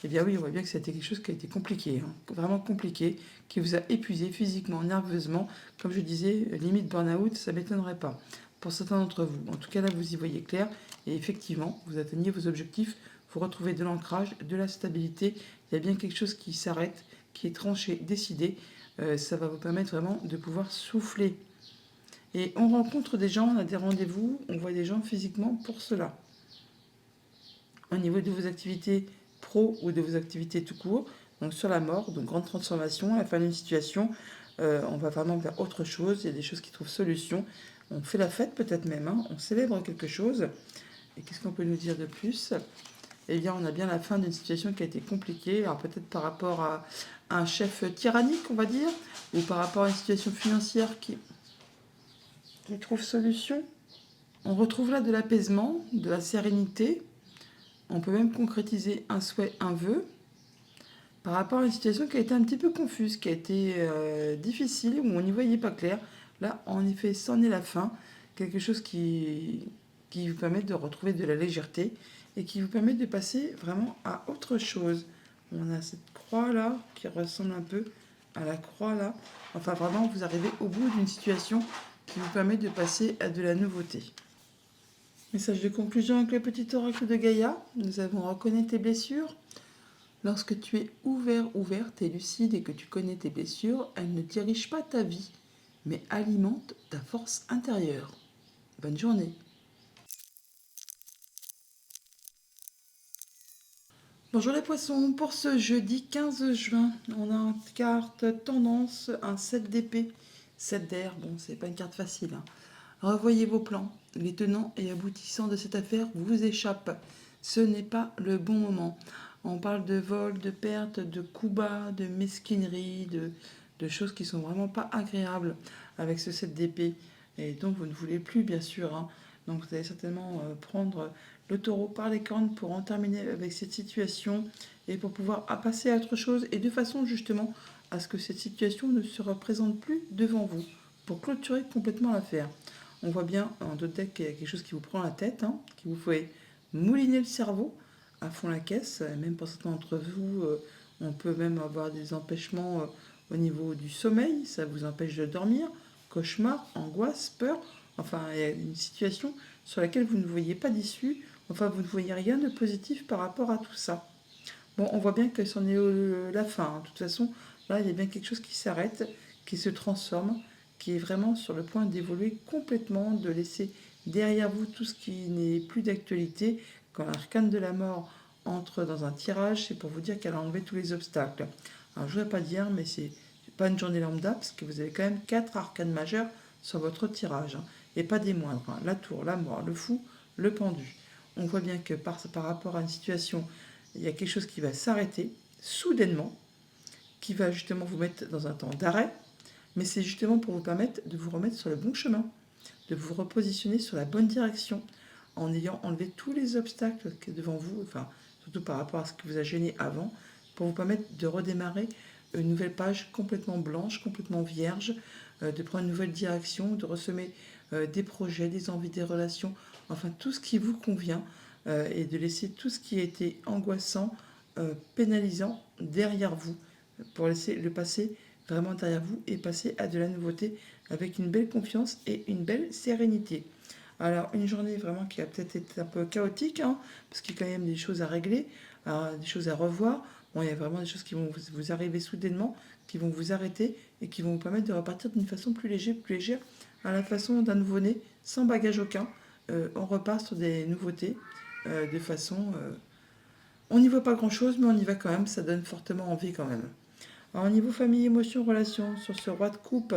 Eh bien oui, on voit bien que ça a été quelque chose qui a été compliqué, hein, vraiment compliqué, qui vous a épuisé physiquement, nerveusement. Comme je disais, limite burn-out, ça ne m'étonnerait pas pour certains d'entre vous. En tout cas, là, vous y voyez clair. Et effectivement, vous atteignez vos objectifs, vous retrouvez de l'ancrage, de la stabilité. Il y a bien quelque chose qui s'arrête, qui est tranché, décidé. Ça va vous permettre vraiment de pouvoir souffler. Et on rencontre des gens, on a des rendez-vous, on voit des gens physiquement pour cela. Au niveau de vos activités pro ou de vos activités tout court, donc sur la mort, donc grande transformation, à la fin d'une situation, on va vraiment vers autre chose, il y a des choses qui trouvent solution, on fait la fête peut-être même, hein, on célèbre quelque chose. Et qu'est-ce qu'on peut nous dire de plus? Eh bien, on a bien la fin d'une situation qui a été compliquée, alors peut-être par rapport à un chef tyrannique, on va dire, ou par rapport à une situation financière qui trouve solution. On retrouve là de l'apaisement, de la sérénité. On peut même concrétiser un souhait, un vœu, par rapport à une situation qui a été un petit peu confuse, qui a été difficile, où on n'y voyait pas clair. Là, en effet, c'en est la fin. Quelque chose qui vous permet de retrouver de la légèreté et qui vous permet de passer vraiment à autre chose. On a cette croix-là qui ressemble un peu à la croix là. Enfin, vraiment, vous arrivez au bout d'une situation qui vous permet de passer à de la nouveauté. Message de conclusion avec le petit oracle de Gaïa. Nous avons reconnu tes blessures. Lorsque tu es ouverte et lucide et que tu connais tes blessures, elles ne dirigent pas ta vie, mais alimentent ta force intérieure. Bonne journée. Bonjour les poissons, pour ce jeudi 15 juin, on a une carte tendance, un 7 d'épée, 7 d'air, bon c'est pas une carte facile. Hein. Revoyez vos plans, les tenants et aboutissants de cette affaire vous échappent. Ce n'est pas le bon moment. On parle de vol, de perte, de coups bas, de mesquinerie, de choses qui sont vraiment pas agréables avec ce 7 d'épée. Et donc vous ne voulez plus bien sûr. Hein. Donc vous allez certainement prendre le taureau par les cornes pour en terminer avec cette situation et pour pouvoir passer à autre chose et de façon justement à ce que cette situation ne se représente plus devant vous pour clôturer complètement l'affaire. On voit bien en d'autres decks qu'il y a quelque chose qui vous prend la tête, hein, qui vous fait mouliner le cerveau à fond la caisse. Même pour certains d'entre vous, on peut même avoir des empêchements au niveau du sommeil, ça vous empêche de dormir, cauchemar, angoisse, peur. Enfin, il y a une situation sur laquelle vous ne voyez pas d'issue, enfin vous ne voyez rien de positif par rapport à tout ça. Bon, on voit bien que c'en est la fin. Hein. De toute façon, là, il y a bien quelque chose qui s'arrête, qui se transforme, qui est vraiment sur le point d'évoluer complètement, de laisser derrière vous tout ce qui n'est plus d'actualité. Quand l'arcane de la mort entre dans un tirage, c'est pour vous dire qu'elle a enlevé tous les obstacles. Alors, je ne voudrais pas dire, mais c'est pas une journée lambda, parce que vous avez quand même 4 arcanes majeures sur votre tirage, hein, et pas des moindres. Hein. La tour, la mort, le fou, le pendu. On voit bien que par rapport à une situation, il y a quelque chose qui va s'arrêter soudainement, qui va justement vous mettre dans un temps d'arrêt, mais c'est justement pour vous permettre de vous remettre sur le bon chemin, de vous repositionner sur la bonne direction, en ayant enlevé tous les obstacles qui sont devant vous, enfin, surtout par rapport à ce qui vous a gêné avant, pour vous permettre de redémarrer une nouvelle page complètement blanche, complètement vierge, de prendre une nouvelle direction, de ressemer des projets, des envies, des relations, enfin tout ce qui vous convient, et de laisser tout ce qui a été angoissant, pénalisant derrière vous, pour laisser le passé vraiment derrière vous et passer à de la nouveauté avec une belle confiance et une belle sérénité. Alors, une journée vraiment qui a peut-être été un peu chaotique, hein, parce qu'il y a quand même des choses à régler, des choses à revoir. Bon, il y a vraiment des choses qui vont vous arriver soudainement, qui vont vous arrêter et qui vont vous permettre de repartir d'une façon plus légère, à la façon d'un nouveau-né, sans bagage aucun. On repart sur des nouveautés de façon... on n'y voit pas grand-chose, mais on y va quand même, ça donne fortement envie quand même. Alors, au niveau famille, émotion, relation, sur ce roi de coupe,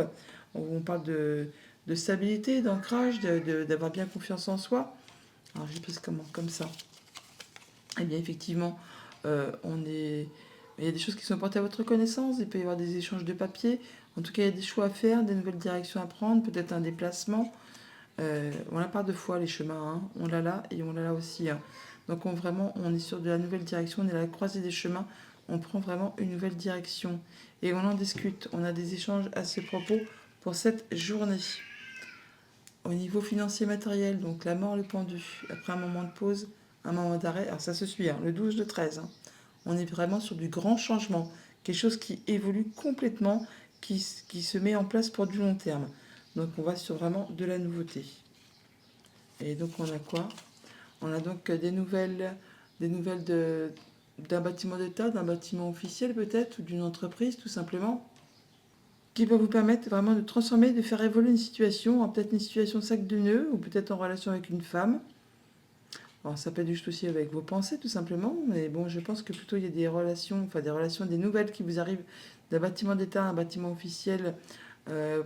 on parle de stabilité, d'ancrage, d'avoir bien confiance en soi. Alors, je pense comme ça. Eh bien, effectivement, il y a des choses qui sont portées à votre connaissance. Il peut y avoir des échanges de papier. En tout cas, il y a des choix à faire, des nouvelles directions à prendre, peut-être un déplacement. On la part deux fois les chemins. Hein. On l'a là et on l'a là aussi. Hein. Donc, on est sur de la nouvelle direction. On est à la croisée des chemins. On prend vraiment une nouvelle direction. Et on en discute. On a des échanges à ce propos pour cette journée. Au niveau financier matériel, donc la mort, le pendu. Après un moment de pause, un moment d'arrêt. Alors ça se suit, hein, le 12, le 13. Hein. On est vraiment sur du grand changement, quelque chose qui évolue complètement, qui se met en place pour du long terme. Donc on va sur vraiment de la nouveauté. Et donc on a quoi? On a donc des nouvelles d'un bâtiment d'État, d'un bâtiment officiel peut-être, ou d'une entreprise tout simplement, qui va vous permettre vraiment de transformer, de faire évoluer une situation, peut-être une situation sac de nœuds, ou peut-être en relation avec une femme. Alors ça peut être juste aussi avec vos pensées tout simplement, mais bon, je pense que plutôt il y a des relations, des nouvelles qui vous arrivent d'un bâtiment d'État à un bâtiment officiel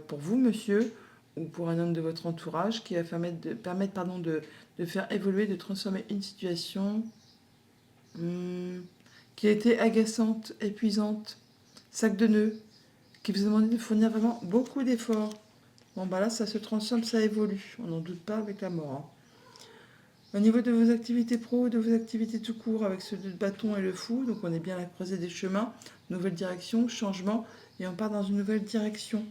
pour vous, monsieur, ou pour un homme de votre entourage, qui va de faire évoluer, de transformer une situation qui a été agaçante, épuisante, sac de nœuds, qui vous a demandé de fournir vraiment beaucoup d'efforts. Bon, bah là, ça se transforme, ça évolue. On n'en doute pas avec la mort. Hein. Au niveau de vos activités pro, de vos activités tout court, avec ce bâton et le fou, donc on est bien à la croisée des chemins, nouvelle direction, changement, et on part dans une nouvelle direction.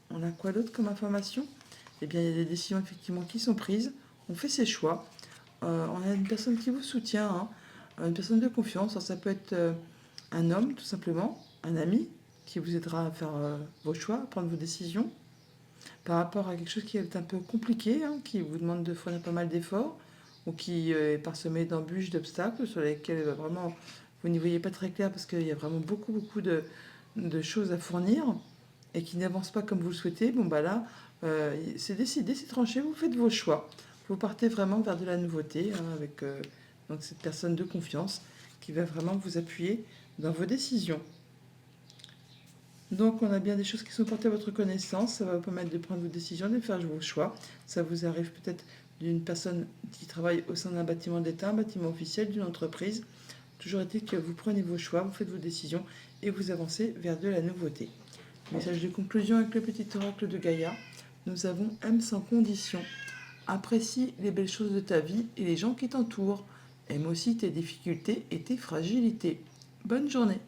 On a quoi d'autre comme information? Eh bien, il y a des décisions effectivement qui sont prises, on fait ses choix, on a une personne qui vous soutient, hein, une personne de confiance, alors ça peut être un homme tout simplement, un ami qui vous aidera à faire vos choix, à prendre vos décisions, par rapport à quelque chose qui est un peu compliqué, hein, qui vous demande de fournir pas mal d'efforts, ou qui est parsemé d'embûches, d'obstacles sur lesquels vraiment vous n'y voyez pas très clair parce qu'il y a vraiment beaucoup de choses à fournir et qui n'avancent pas comme vous le souhaitez. Bon bah là, c'est décidé, c'est tranché, vous faites vos choix. Vous partez vraiment vers de la nouveauté hein, avec donc cette personne de confiance qui va vraiment vous appuyer dans vos décisions. Donc on a bien des choses qui sont portées à votre connaissance, ça va vous permettre de prendre vos décisions, de faire vos choix. Ça vous arrive peut-être d'une personne qui travaille au sein d'un bâtiment d'État, un bâtiment officiel, d'une entreprise. Toujours est-il que vous prenez vos choix, vous faites vos décisions et vous avancez vers de la nouveauté. Message de conclusion avec le petit oracle de Gaïa. Nous avons aime sans condition. Apprécie les belles choses de ta vie et les gens qui t'entourent. Aime aussi tes difficultés et tes fragilités. Bonne journée.